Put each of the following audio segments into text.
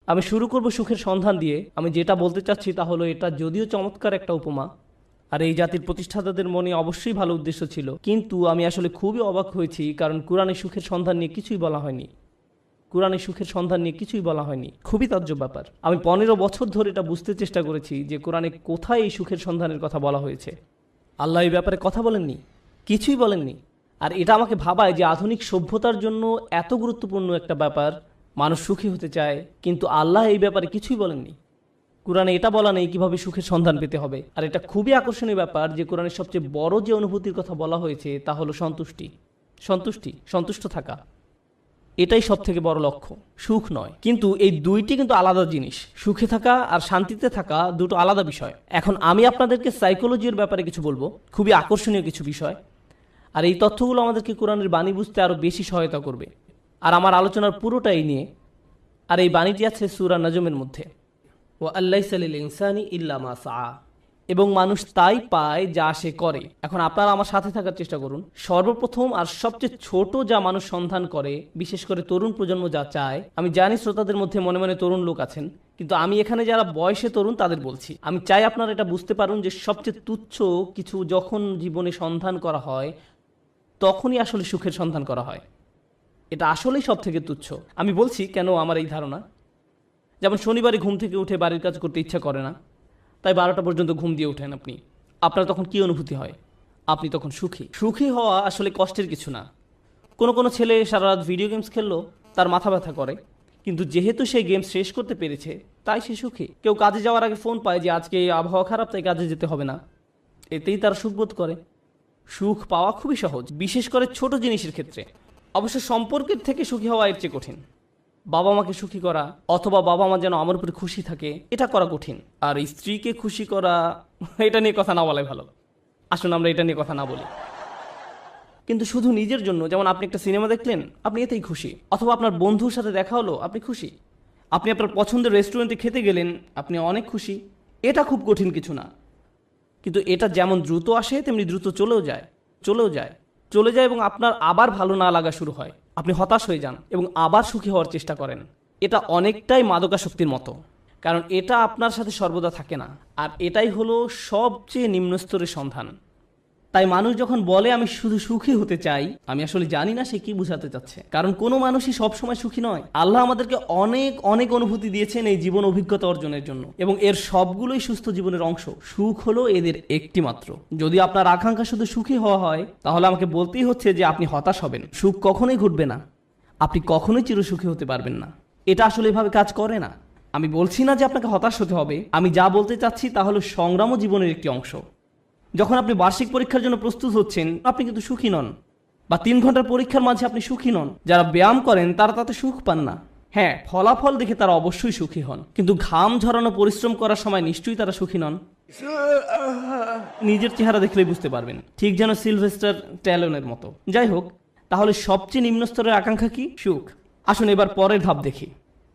আমি শুরু করব সুখের সন্ধান দিয়ে। আমি যেটা বলতে চাচ্ছি তা হলো, এটা যদিও চমৎকার একটা উপমা, আর এই জাতির প্রতিষ্ঠাতাদের মনে অবশ্যই ভালো উদ্দেশ্য ছিল, কিন্তু আমি আসলে খুবই অবাক হয়েছি, কারণ কোরআনে সুখের সন্ধান নিয়ে কিছুই বলা হয়নি। কোরআনে সুখের সন্ধান নিয়ে কিছুই বলা হয়নি। খুবই তাজ্জব ব্যাপার। আমি 15 বছর ধরে এটা বুঝতে চেষ্টা করেছি যে কোরআনে কোথায় এই সুখের সন্ধানের কথা বলা হয়েছে। আল্লাহ এই ব্যাপারে কথা বলেননি, কিছুই বলেননি। আর এটা আমাকে ভাবায় যে আধুনিক সভ্যতার জন্য এত গুরুত্বপূর্ণ একটা ব্যাপার, মানুষ সুখী হতে চায়, কিন্তু আল্লাহ এই ব্যাপারে কিছুই বলেননি। কোরআনে এটা বলা নেই কিভাবে সুখের সন্ধান পেতে হবে। আর এটা খুবই আকর্ষণীয় ব্যাপার যে কোরআনের সবচেয়ে বড় যে অনুভূতির কথা বলা হয়েছে তা হলো সন্তুষ্টি। সন্তুষ্টি, সন্তুষ্ট থাকা, এটাই সব থেকে বড় লক্ষ্য, সুখ নয়। কিন্তু এই দুইটি কিন্তু আলাদা জিনিস। সুখে থাকা আর শান্তিতে থাকা দুটো আলাদা বিষয়। এখন আমি আপনাদেরকে সাইকোলজির ব্যাপারে কিছু বলবো, খুবই আকর্ষণীয় কিছু বিষয়। আর এই তথ্যগুলো আমাদেরকে কোরআনের বাণী বুঝতে আরও বেশি সহায়তা করবে। আর আমার আলোচনার পুরোটাই নিয়ে। আর এই বাণীটি আছে সূরা নাজমের মধ্যে, ওয়া আল্লাইসা লিল ইনসানি ইল্লা মা সাআ, এবং মানুষ তাই পায় যা সে করে। এখন আপনারা আমার সাথে থাকার চেষ্টা করুন। সর্বপ্রথম আর সবচেয়ে ছোট যা মানুষ সন্ধান করে, বিশেষ করে তরুণ প্রজন্ম যা চায়, আমি জানি শ্রোতাদের মধ্যে মনে মনে তরুণ লোক আছেন, কিন্তু আমি এখানে যারা বয়সে তরুণ তাদের বলছি, আমি চাই আপনারা এটা বুঝতে পারুন যে সবচেয়ে তুচ্ছ কিছু যখন জীবনে সন্ধান করা হয়, তখনই আসলে সুখের সন্ধান করা হয়। এটা আসলেই সব থেকে তুচ্ছ। আমি বলছি কেন আমার এই ধারণা। যেমন শনিবারে ঘুম থেকে উঠে বাড়ির কাজ করতে ইচ্ছা করে না, তাই 12টা পর্যন্ত ঘুম দিয়ে ওঠেন আপনি। আপনার তখন কি অনুভূতি হয়? আপনি তখন সুখী। সুখী হওয়া আসলে কষ্টের কিছু না। কোনো কোনো ছেলে সারা রাত ভিডিও গেমস খেললো, তার মাথা ব্যথা করে, কিন্তু যেহেতু সে গেম শেষ করতে পেরেছে তাই সে সুখী। কেউ কাজে যাওয়ার আগে ফোন পায় যে আজকে আবহাওয়া খারাপ তাই কাজে যেতে হবে না, এতেই তার সুখ বোধ করে। সুখ পাওয়া খুবই সহজ, বিশেষ করে ছোট জিনিসের ক্ষেত্রে। অবশ্য সম্পর্কের থেকে সুখী হওয়া এর চেয়ে কঠিন। বাবা মাকে সুখী করা, অথবা বাবা মা যেন আমার উপরে খুশি থাকে, এটা করা কঠিন। আর স্ত্রীকে খুশি করা, এটা নিয়ে কথা না বলাই ভালো। আসুন আমরা এটা নিয়ে কথা না বলি। কিন্তু শুধু নিজের জন্য, যেমন আপনি একটা সিনেমা দেখলেন, আপনি এতেই খুশি। অথবা আপনার বন্ধুর সাথে দেখা হলো, আপনি খুশি। আপনি আপনার পছন্দের রেস্টুরেন্টে খেতে গেলেন, আপনি অনেক খুশি। এটা খুব কঠিন কিছু না। কিন্তু এটা যেমন দ্রুত আসে তেমনি দ্রুত চলেও যায়, চলেও যায়, চলে যায়, এবং আপনার আবার ভালো না লাগা শুরু হয়। আপনি হতাশ হয়ে যান এবং আবার সুখী হওয়ার চেষ্টা করেন। এটা অনেকটাই মাদকাসক্তির মতো, কারণ এটা আপনার সাথে সর্বদা থাকে না। আর এটাই হলো সবচেয়ে নিম্ন স্তরের সন্ধান। তাই মানুষ যখন বলে আমি শুধু সুখী হতে চাই, আমি আসলে জানি না সে কি বোঝাতে চাচ্ছে। কারণ কোনো মানুষই সবসময় সুখী নয়। আল্লাহ আমাদেরকে অনেক অনেক অনুভূতি দিয়েছেন এই জীবন অভিজ্ঞতা অর্জনের জন্য, এবং এর সবগুলোই সুস্থ জীবনের অংশ। সুখ হলো এদের একটি মাত্র। যদি আপনার আকাঙ্ক্ষা শুধু সুখী হওয়া হয়, তাহলে আমাকে বলতেই হচ্ছে যে আপনি হতাশ হবেন। সুখ কখনোই ঘটবে না, আপনি কখনোই চিরসুখী হতে পারবেন না। এটা আসলে এভাবে কাজ করে না। আমি বলছি না যে আপনাকে হতাশ হতে হবে। আমি যা বলতে চাচ্ছি তা হলো সংগ্রামও জীবনের একটি অংশ। যখন আপনি বার্ষিক পরীক্ষার জন্য প্রস্তুত হচ্ছেন, আপনি কিন্তু সুখী নন। বা 3 ঘন্টার পরীক্ষার মাঝে আপনি সুখী নন। যারা ব্যায়াম করেন তারা তাতে সুখ পান না। হ্যাঁ, ফলাফল দেখে তারা অবশ্যই সুখী হন, কিন্তু ঘাম ঝরানো পরিশ্রম করার সময় নিশ্চয়ই তারা সুখী নন। নিজের চেহারা দেখলেই বুঝতে পারবেন, ঠিক যেন সিলভেস্টার ট্যালনের মতো। যাই হোক, তাহলে সবচেয়ে নিম্ন স্তরের আকাঙ্ক্ষা কি? সুখ। আসুন এবার পরের ধাপ দেখি।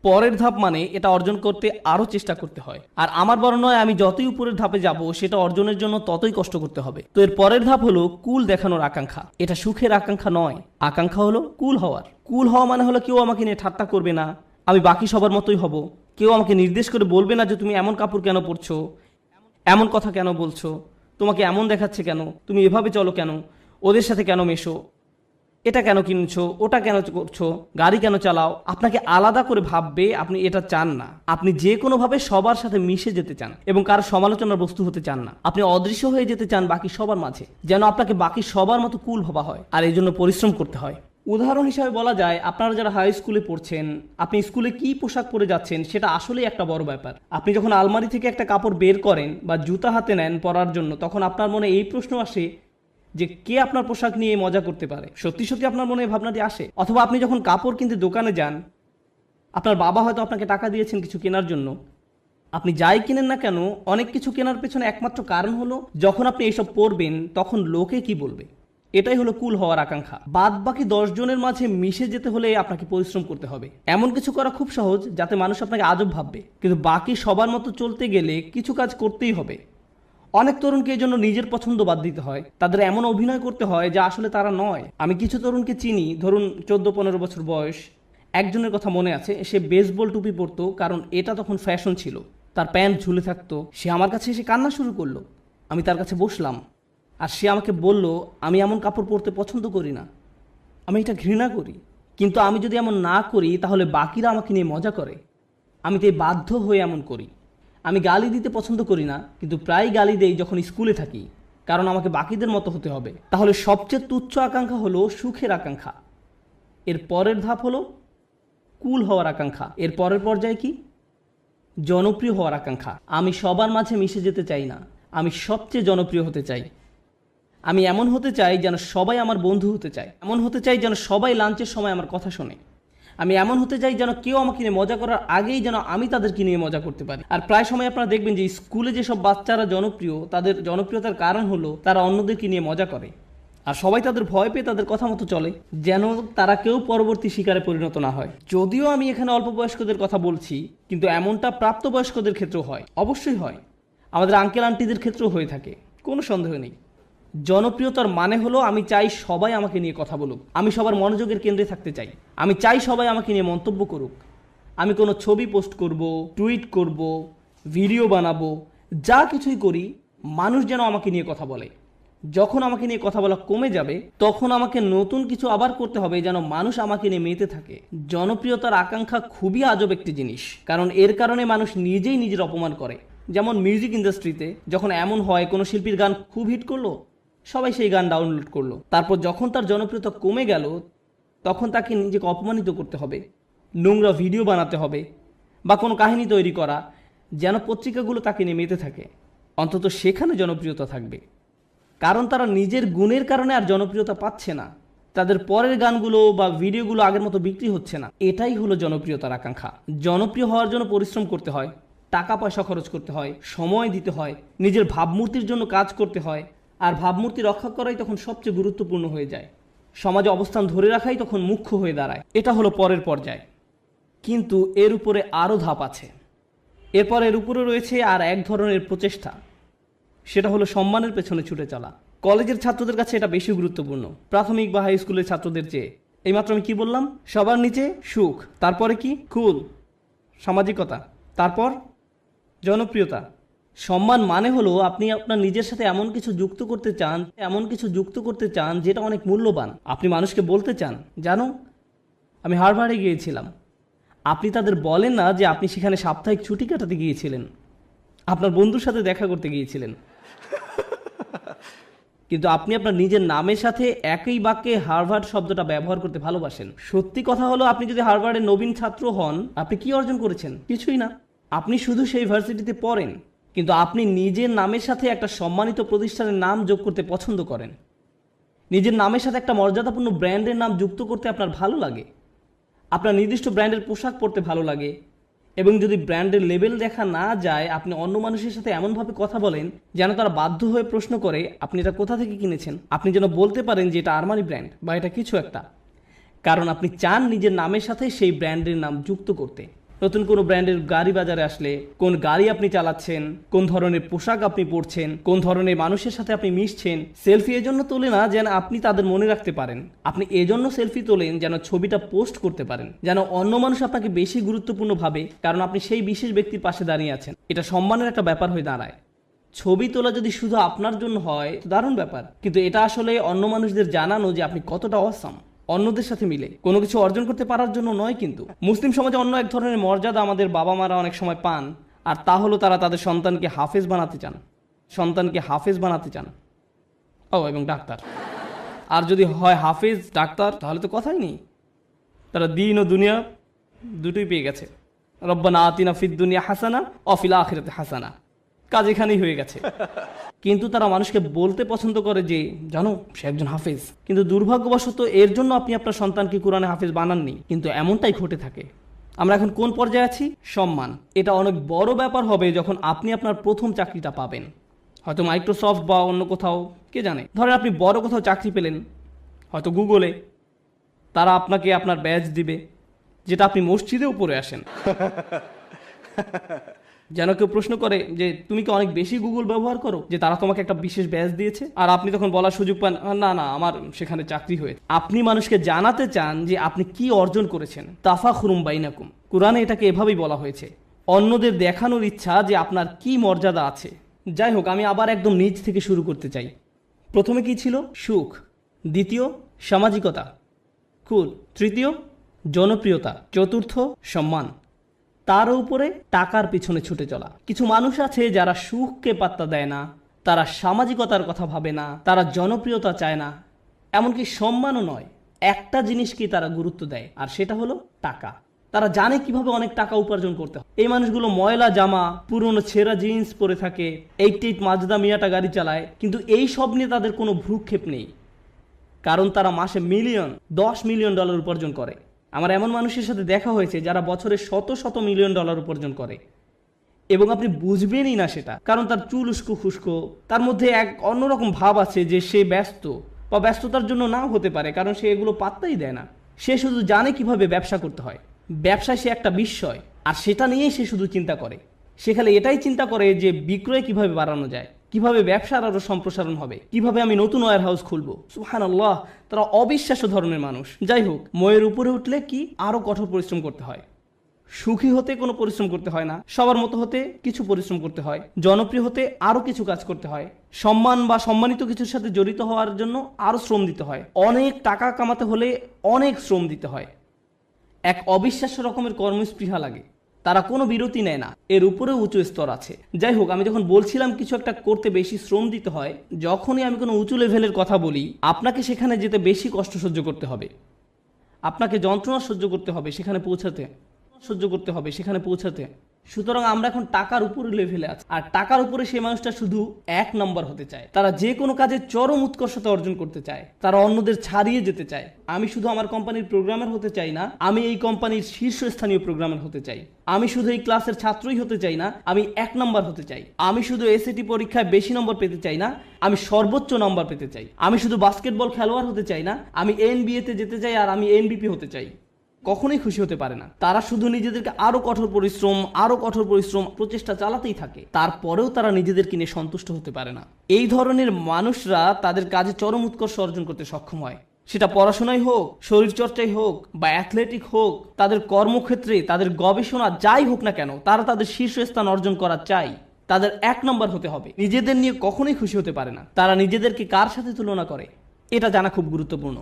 পরের ধাপ মানে এটা অর্জন করতে আরো চেষ্টা করতে হয়। আর আমার বড় নয়, আমি যতই উপরের ধাপে যাব সেটা অর্জনের জন্য ততই কষ্ট করতে হবে। তো এর পরের ধাপ হলো কুল দেখানোর আকাঙ্ক্ষা। এটা সুখের আকাঙ্ক্ষা নয়, আকাঙ্ক্ষা হলো কুল হওয়ার। কুল হওয়া মানে হলো কেউ আমাকে নিয়ে ঠাট্টা করবে না, আমি বাকি সবার মতোই হব। কেউ আমাকে নির্দেশ করে বলবে না যে তুমি এমন কাপড় কেন পরছো, এমন কথা কেন বলছো, তোমাকে এমন দেখাচ্ছে কেন, তুমি এভাবে চলো কেন, ওদের সাথে কেন মেশো, এটা কেন কিনছো, ওটা কেন করছো, গাড়ি কেন চালাও। আপনাকে আলাদা করে ভাববে, আপনি এটা চান না। আপনি যে কোনোভাবে সবার সাথে মিশে যেতে চান এবং কারো সমালোচনার বস্তু হতে চান না। আপনি অদৃশ্য হয়ে যেতে চান বাকি সবার মাঝে, যেন আপনাকে বাকি সবার মতো কুল ভাবা হয়। আর এই জন্য পরিশ্রম করতে হয়। উদাহরণ হিসাবে বলা যায়, আপনারা যারা হাই স্কুলে পড়ছেন, আপনি স্কুলে কি পোশাক পরে যাচ্ছেন সেটা আসলেই একটা বড় ব্যাপার। আপনি যখন আলমারি থেকে একটা কাপড় বের করেন বা জুতা হাতে নেন পরার জন্য, তখন আপনার মনে এই প্রশ্ন আসে যে কে আপনার পোশাক নিয়ে মজা করতে পারে। সত্যি সত্যি আপনার মনে এই ভাবনাটি আসে। অথবা আপনি যখন কাপড় কিনতে দোকানে যান, আপনার বাবা হয়তো আপনাকে টাকা দিয়েছেন কিছু কেনার জন্য। আপনি যাই কিনেন না কেন, অনেক কিছু কেনার পেছনে একমাত্র কারণ হলো যখন আপনি এইসব পরবেন তখন লোকে কি বলবে। এটাই হলো কুল হওয়ার আকাঙ্ক্ষা। বাদ বাকি 10 জনের মাঝে মিশে যেতে হলে আপনাকে পরিশ্রম করতে হবে। এমন কিছু করা খুব সহজ যাতে মানুষ আপনাকে আজব ভাববে, কিন্তু বাকি সবার মতো চলতে গেলে কিছু কাজ করতেই হবে। অনেক তরুণকে এই জন্য নিজের পছন্দ বাদ দিতে হয়, তাদের এমন অভিনয় করতে হয় যা আসলে তারা নয়। আমি কিছু তরুণকে চিনি, ধরুন 14-15 বছর বয়স, একজনের কথা মনে আছে, সে বেসবল টুপি পরতো কারণ এটা তখন ফ্যাশন ছিল। তার প্যান্ট ঝুলে থাকতো। সে আমার কাছে এসে কান্না শুরু করলো। আমি তার কাছে বসলাম আর সে আমাকে বলল, আমি এমন কাপড় পরতে পছন্দ করি না, আমি এটা ঘৃণা করি। কিন্তু আমি যদি এমন না করি তাহলে বাকিরা আমাকে নিয়ে মজা করে। আমি তাই বাধ্য হয়ে এমন করি। আমি গালি দিতে পছন্দ করি না, কিন্তু প্রায় গালি দেই যখন স্কুলে থাকি, কারণ আমাকে বাকিদের মতো হতে হবে। তাহলে সবচেয়ে তুচ্ছ আকাঙ্ক্ষা হলো সুখের আকাঙ্ক্ষা। এর পরের ধাপ হলো কুল হওয়ার আকাঙ্ক্ষা। এর পরের পর্যায়ে কি? জনপ্রিয় হওয়ার আকাঙ্ক্ষা। আমি সবার মাঝে মিশে যেতে চাই না, আমি সবচেয়ে জনপ্রিয় হতে চাই। আমি এমন হতে চাই যেন সবাই আমার বন্ধু হতে চায়। এমন হতে চাই যেন সবাই লাঞ্চের সময় আমার কথা শোনে। আমি এমন হতে চাই যেন কেউ আমাকে নিয়ে মজা করার আগেই যেন আমি তাদেরকে নিয়ে মজা করতে পারি। আর প্রায় সময় আপনারা দেখবেন যে স্কুলে যেসব বাচ্চারা জনপ্রিয়, তাদের জনপ্রিয়তার কারণ হলো তারা অন্যদেরকে নিয়ে মজা করে। আর সবাই তাদের ভয় পেয়ে তাদের কথা মতো চলে, যেন তারা কেউ পরবর্তী শিকারে পরিণত না হয়। যদিও আমি এখানে অল্প বয়স্কদের কথা বলছি, কিন্তু এমনটা প্রাপ্তবয়স্কদের ক্ষেত্রেও হয়, অবশ্যই হয়। আমাদের আঙ্কেল আন্টিদের ক্ষেত্রেও হয়ে থাকে, কোনো সন্দেহ নেই। জনপ্রিয়তার মানে হলো আমি চাই সবাই আমাকে নিয়ে কথা বলুক, আমি সবার মনোযোগের কেন্দ্রে থাকতে চাই, আমি চাই সবাই আমাকে নিয়ে মন্তব্য করুক। আমি কোনো ছবি পোস্ট করব, টুইট করব, ভিডিও বানাবো, যা কিছুই করি মানুষ যেন আমাকে নিয়ে কথা বলে। যখন আমাকে নিয়ে কথা বলা কমে যাবে তখন আমাকে নতুন কিছু আবার করতে হবে যেন মানুষ আমাকে নিয়ে মেতে থাকে। জনপ্রিয়তার আকাঙ্ক্ষা খুবই আজব একটি জিনিস, কারণ এর কারণে মানুষ নিজেই নিজের অপমান করে। যেমন মিউজিক ইন্ডাস্ট্রিতে যখন এমন হয় কোনো শিল্পীর গান খুব হিট করলো, সবাই সেই গান ডাউনলোড করলো, তারপর যখন তার জনপ্রিয়তা কমে গেল তখন তাকে নিজেকে অপমানিত করতে হবে, নোংরা ভিডিও বানাতে হবে বা কোনো কাহিনী তৈরি করা যেন পত্রিকাগুলো তাকে নিয়ে মেতে থাকে। অন্তত সেখানে জনপ্রিয়তা থাকবে, কারণ তারা নিজের গুণের কারণে আর জনপ্রিয়তা পাচ্ছে না। তাদের পরের গানগুলো বা ভিডিওগুলো আগের মতো বিক্রি হচ্ছে না। এটাই হলো জনপ্রিয়তার আকাঙ্ক্ষা। জনপ্রিয় হওয়ার জন্য পরিশ্রম করতে হয়, টাকা পয়সা খরচ করতে হয়, সময় দিতে হয়, নিজের ভাবমূর্তির জন্য কাজ করতে হয়। আর ভাবমূর্তি রক্ষা করাই তখন সবচেয়ে গুরুত্বপূর্ণ হয়ে যায়। সমাজে অবস্থান ধরে রাখাই তখন মুখ্য হয়ে দাঁড়ায়। এটা হলো পরের পর্যায়। কিন্তু এর উপরে আরও ধাপ আছে। এরপর এর উপরে রয়েছে আর এক ধরনের প্রচেষ্টা, সেটা হলো সম্মানের পেছনে ছুটে চলা। কলেজের ছাত্রদের কাছে এটা বেশি গুরুত্বপূর্ণ প্রাথমিক বা হাই স্কুলের ছাত্রদের চেয়ে। এইমাত্র আমি কি বললাম? সবার নিচে সুখ, তারপরে কি? কুল, সামাজিকতা, তারপর জনপ্রিয়তা। সম্মান মানে হলো আপনি আপনার নিজের সাথে এমন কিছু যুক্ত করতে চান যেটা অনেক মূল্যবান। আপনি মানুষকে বলতে চান, জানো আমি হার্ভার্ডে গিয়েছিলাম। আপনি তাদের বলেন না যে আপনি সেখানে সাপ্তাহিক ছুটি কাটাতে গিয়েছিলেন, আপনার বন্ধুর সাথে দেখা করতে গিয়েছিলেন, কিন্তু আপনি আপনার নিজের নামের সাথে একই বাক্যে হার্ভার্ড শব্দটা ব্যবহার করতে ভালোবাসেন। সত্যি কথা হলো আপনি যদি হার্ভার্ডের নবীন ছাত্র হন, আপনি কি অর্জন করেছেন? কিছুই না। আপনি শুধু সেই ভার্সিটিতে পড়েন, কিন্তু আপনি নিজের নামের সাথে একটা সম্মানিত প্রতিষ্ঠানের নাম যোগ করতে পছন্দ করেন। নিজের নামের সাথে একটা মর্যাদাপূর্ণ ব্র্যান্ডের নাম যুক্ত করতে আপনার ভালো লাগে। আপনার নির্দিষ্ট ব্র্যান্ডের পোশাক পরতে ভালো লাগে, এবং যদি ব্র্যান্ডের লেবেল দেখা না যায় আপনি অন্য মানুষের সাথে এমনভাবে কথা বলেন যেন তারা বাধ্য হয়ে প্রশ্ন করে আপনি এটা কোথা থেকে কিনেছেন। আপনি যেন বলতে পারেন যে এটা আরমানি ব্র্যান্ড বা এটা কিছু একটা, কারণ আপনি চান নিজের নামের সাথে সেই ব্র্যান্ডের নাম যুক্ত করতে। নতুন কোনো ব্র্যান্ডের গাড়ি বাজারে আসলে কোন গাড়ি আপনি চালাচ্ছেন, কোন ধরনের পোশাক আপনি পরছেন, কোন ধরনের মানুষের সাথে আপনি মিশছেন। সেলফি এজন্য তোলে না যেন আপনি তাদের মনে রাখতে পারেন, আপনি এজন্য সেলফি তোলেন যেন ছবিটা পোস্ট করতে পারেন, যেন অন্য মানুষ আপনাকে বেশি গুরুত্বপূর্ণ ভাবে, কারণ আপনি সেই বিশেষ ব্যক্তির পাশে দাঁড়িয়ে আছেন। এটা সম্মানের একটা ব্যাপার হয়ে দাঁড়ায়। ছবি তোলা যদি শুধু আপনার জন্য হয় দারুণ ব্যাপার, কিন্তু এটা আসলে অন্য মানুষদের জানানো যে আপনি কতটা অসাম, অন্যদের সাথে মিলে কোনো কিছু অর্জন করতে পারার জন্য নয়। কিন্তু মুসলিম সমাজে অন্য এক ধরনের মর্যাদা আমাদের বাবা মারা অনেক সময় পান, আর তা হলো তারা তাদের সন্তানকে হাফেজ বানাতে চান। এবং ডাক্তার। আর যদি হয় হাফেজ ডাক্তার তাহলে তো কথাই নেই, তারা দিন ও দুনিয়া দুটোই পেয়ে গেছে। রব্বানা আতিনা ফিদ দুনিয়া হাসানা ওয়া ফিল আখিরাতি হাসানা, কাজ এখানেই হয়ে গেছে। কিন্তু তারা মানুষকে বলতে পছন্দ করে যে জানো সে একজন হাফেজ, কিন্তু দুর্ভাগ্যবশত এর জন্য আপনি আপনার সন্তানকে কোরআনে হাফেজ বানাননি। কিন্তু এমনটাই ঘটে থাকে। আমরা এখন কোন পর্যায়ে আছি? সম্মান। এটা অনেক বড় ব্যাপার হবে যখন আপনি আপনার প্রথম চাকরিটা পাবেন, হয়তো মাইক্রোসফট বা অন্য কোথাও, কে জানে। ধরেন আপনি বড় কোথাও চাকরি পেলেন, হয়তো গুগলে। তারা আপনাকে আপনার ব্যাজ দিবে যেটা আপনি মসজিদেও পরে আসেন। যেন কেউ প্রশ্ন করে যে তুমি কি অনেক বেশি গুগল ব্যবহার করো, যে তারা তোমাকে একটা বিশেষ ব্যাচ দিয়েছে, আর আপনি তখন বলার সুযোগ পান না না আমার সেখানে চাকরি হয়েছে। আপনি মানুষকে জানাতে চান যে আপনি কি অর্জন করেছেন। তাফাখুরুম বাইনাকুম, কোরআনে এটাকে এভাবেই বলা হয়েছে, অন্যদের দেখানোর ইচ্ছা যে আপনার কি মর্যাদা আছে। যাই হোক, আমি আবার একদম নিচ থেকে শুরু করতে চাই। প্রথমে কি ছিল? সুখ। দ্বিতীয়, সামাজিকতা। কুল। তৃতীয়, জনপ্রিয়তা। চতুর্থ, সম্মান। তার উপরে টাকার পিছনে ছুটে চলা। কিছু মানুষ আছে যারা সুখকে পাত্তা দেয় না, তারা সামাজিকতার কথা ভাবে না, তারা জনপ্রিয়তা চায় না, এমনকি সম্মানও নয়। একটা জিনিসকেই তারা গুরুত্ব দেয়, আর সেটা হলো টাকা। তারা জানে কিভাবে অনেক টাকা উপার্জন করতে হয়। এই মানুষগুলো ময়লা জামা, পুরনো ছেঁড়া জিন্স পরে থাকে, 88 মাজদা মিয়াটা গাড়ি চালায়, কিন্তু এই সব নিয়ে তাদের কোনো ভ্রুক্ষেপ নেই, কারণ তারা মাসে $10 মিলিয়ন উপার্জন করে। আমার এমন মানুষের সাথে দেখা হয়েছে যারা বছরে শত শত মিলিয়ন ডলার উপার্জন করে, এবং আপনি বুঝবেনই না সেটা, কারণ তার চুল উস্কো খুস্কো, তার মধ্যে এক অন্যরকম ভাব আছে যে সে ব্যস্ত, বা ব্যস্ততার জন্য নাও হতে পারে, কারণ সে এগুলো পাত্তাই দেয় না। সে শুধু জানে কিভাবে ব্যবসা করতে হয়। ব্যবসায় সে একটা বিস্ময়, আর সেটা নিয়েই সে শুধু চিন্তা করে। সে খালি এটাই চিন্তা করে যে বিক্রয় কিভাবে বাড়ানো যায়, কিভাবে ব্যবসার আরো সম্প্রসারণ হবে, কিভাবে আমি নতুন ওয়্যার হাউস খুলবো। সুবহানাল্লাহ, তারা অবিশ্বাস্য ধরনের মানুষ। যাই হোক, ময়ের উপরে উঠলে কি আরো কঠোর পরিশ্রম করতে হয়। সুখী হতে কোনো পরিশ্রম করতে হয় না, সবার মতো হতে কিছু পরিশ্রম করতে হয়, জনপ্রিয় হতে আরো কিছু কাজ করতে হয়, সম্মান বা সম্মানিত কিছুর সাথে জড়িত হওয়ার জন্য আরো শ্রম দিতে হয়, অনেক টাকা কামাতে হলে অনেক শ্রম দিতে হয়। এক অবিশ্বাস্য রকমের কর্মস্পৃহা লাগে, তারা কোনো বিরতি নেয় না। এর উপরেও উঁচু স্তর আছে। যাই হোক, আমি যখন বলছিলাম কিছু একটা করতে বেশি শ্রম দিতে হয়, যখনই আমি কোনো উঁচু লেভেলের কথা বলি, আপনাকে সেখানে যেতে বেশি কষ্ট সহ্য করতে হবে, আপনাকে যন্ত্রণা সহ্য করতে হবে সেখানে পৌঁছাতে। সুতরাং আমরা এখন টাকার উপরে লেভেলে আছি, আর টাকার উপরে সেই মানুষটা শুধু 1 নম্বর হতে চায়। তারা যে কোনো কাজে চরম উৎকর্ষতা অর্জন করতে চায়, তারা অন্যদের ছাড়িয়ে যেতে চায়। আমি শুধু আমার কোম্পানির প্রোগ্রামার হতে চাই না, আমি এই কোম্পানির শীর্ষস্থানীয় প্রোগ্রামার হতে চাই। আমি শুধু এই ক্লাসের ছাত্রই হতে চাই না, আমি 1 নম্বর হতে চাই। আমি শুধু এসএটি পরীক্ষায় বেশি নম্বর পেতে চাই না, আমি সর্বোচ্চ নম্বর পেতে চাই। আমি শুধু বাস্কেটবল খেলোয়াড় হতে চাই না, আমি NBA তে যেতে চাই, আর আমি MVP হতে চাই। কখনোই খুশি হতে পারে না। তারা শুধু নিজেদেরকে আরো কঠোর পরিশ্রম প্রচেষ্টা চালাতেই থাকে, তারপরেও তারা নিজেদেরকে নিয়ে সন্তুষ্ট হতে পারে না। এই ধরনের মানুষরা তাদের কাজে চরম উৎকর্ষ অর্জন করতে সক্ষম হয়, সেটা পড়াশোনাই হোক, শরীরচর্চাই হোক, বা অ্যাথলেটিক হোক, তাদের কর্মক্ষেত্রে, তাদের গবেষণা যাই হোক না কেন, তারা তাদের শীর্ষস্থান অর্জন করা চাই। তাদের 1 নম্বর হতে হবে। নিজেদের নিয়ে কখনোই খুশি হতে পারে না। তারা নিজেদেরকে কার সাথে তুলনা করে এটা জানা খুব গুরুত্বপূর্ণ।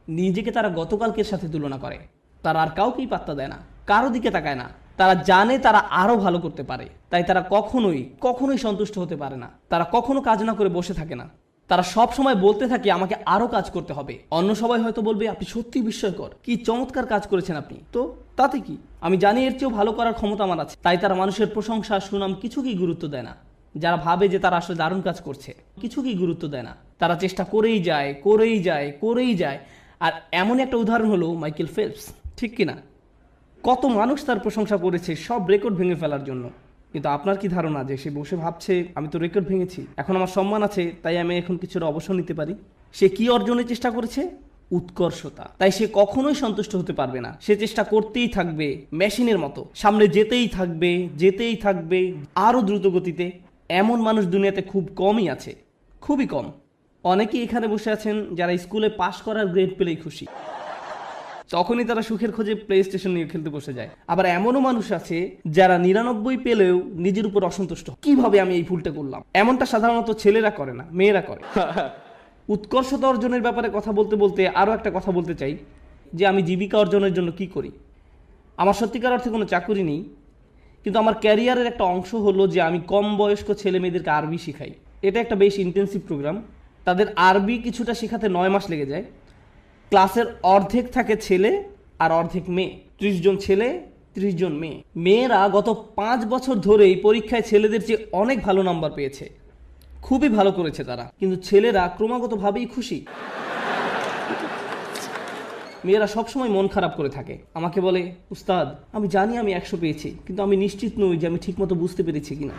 নিজেকে তারা গতকালকের সাথে তুলনা করে। তারা আর কাউকেই পাত্তা দেয় না, কারো দিকে তাকায় না। তারা জানে তারা আরো ভালো করতে পারে, তাই তারা কখনোই সন্তুষ্ট হতে পারে না। তারা কখনো কাজ না করে বসে থাকে না। তারা সব সময় বলতে থাকে আমাকে আরো কাজ করতে হবে। অন্য সবাই হয়তো বলবে আপনি সত্যি বিস্ময়কর, কি চমৎকার কাজ করেছেন আপনি, তো তাতে কি, আমি জানি এর চেয়েও ভালো করার ক্ষমতা আমার আছে। তাই তারা মানুষের প্রশংসা, সুনাম কিছুকেই গুরুত্ব দেয় না। যারা ভাবে যে তারা আসলে দারুণ কাজ করছে, কিছুকেই গুরুত্ব দেয় না। তারা চেষ্টা করেই যায়। আর এমন একটা উদাহরণ হলো মাইকেল ফেলপস, ঠিক কিনা? কত মানুষ তার প্রশংসা করেছে সব রেকর্ড ভেঙে ফেলার জন্য, কিন্তু আপনার কি ধারণা যে সে বসে ভাবছে আমি তো রেকর্ড ভেঙেছি, এখন আমার সম্মান আছে, তাই আমি এখন কিছুটা অবসর নিতে পারি? সে কি অর্জনের চেষ্টা করেছে? উৎকর্ষতা। তাই সে কখনোই সন্তুষ্ট হতে পারবে না। সে চেষ্টা করতেই থাকবে মেশিনের মতো, সামনে যেতেই থাকবে আরো দ্রুত গতিতে। এমন মানুষ দুনিয়াতে খুব কমই আছে, খুবই কম। অনেকেই এখানে বসে আছেন যারা স্কুলে পাশ করার গ্রেড পেলেই খুশি, তখনই তারা সুখের খোঁজে প্লে স্টেশন নিয়ে খেলতে বসে যায়। আবার এমনও মানুষ আছে যারা 99 পেলেও নিজের উপর অসন্তুষ্ট, কিভাবে আমি এই ভুলটা করলাম। এমনটা সাধারণত ছেলেরা করে না, মেয়েরা করে। উৎকর্ষতা অর্জনের ব্যাপারে কথা বলতে বলতে আরো একটা কথা বলতে চাই, যে আমি জীবিকা অর্জনের জন্য কি করি। আমার সত্যিকার অর্থে কোনো চাকরি নেই, কিন্তু আমার ক্যারিয়ারের একটা অংশ হলো যে আমি কম বয়স্ক ছেলে মেয়েদেরকে আরবি শিখাই। এটা একটা বেশ ইন্টেন্সিভ প্রোগ্রাম। তাদের আরবি কিছুটা শেখাতে 9 মাস লেগে যায়। ক্লাসের অর্ধেক থাকে ছেলে আর অর্ধেক মেয়ে, 30 জন ছেলে 30 জন মেয়ে। মেয়েরা গত 5 বছর ধরেই পরীক্ষায় ছেলেদের চেয়ে অনেক ভালো নাম্বার পেয়েছে, খুবই ভালো করেছে তারা, কিন্তু ছেলেরা ক্রমাগতভাবেই খুশি। মেয়েরা সবসময় মন খারাপ করে থাকে, আমাকে বলে উস্তাদ আমি জানি আমি 100 পেয়েছি, কিন্তু আমি নিশ্চিত নই যে আমি ঠিকমতো বুঝতে পেরেছি কিনা।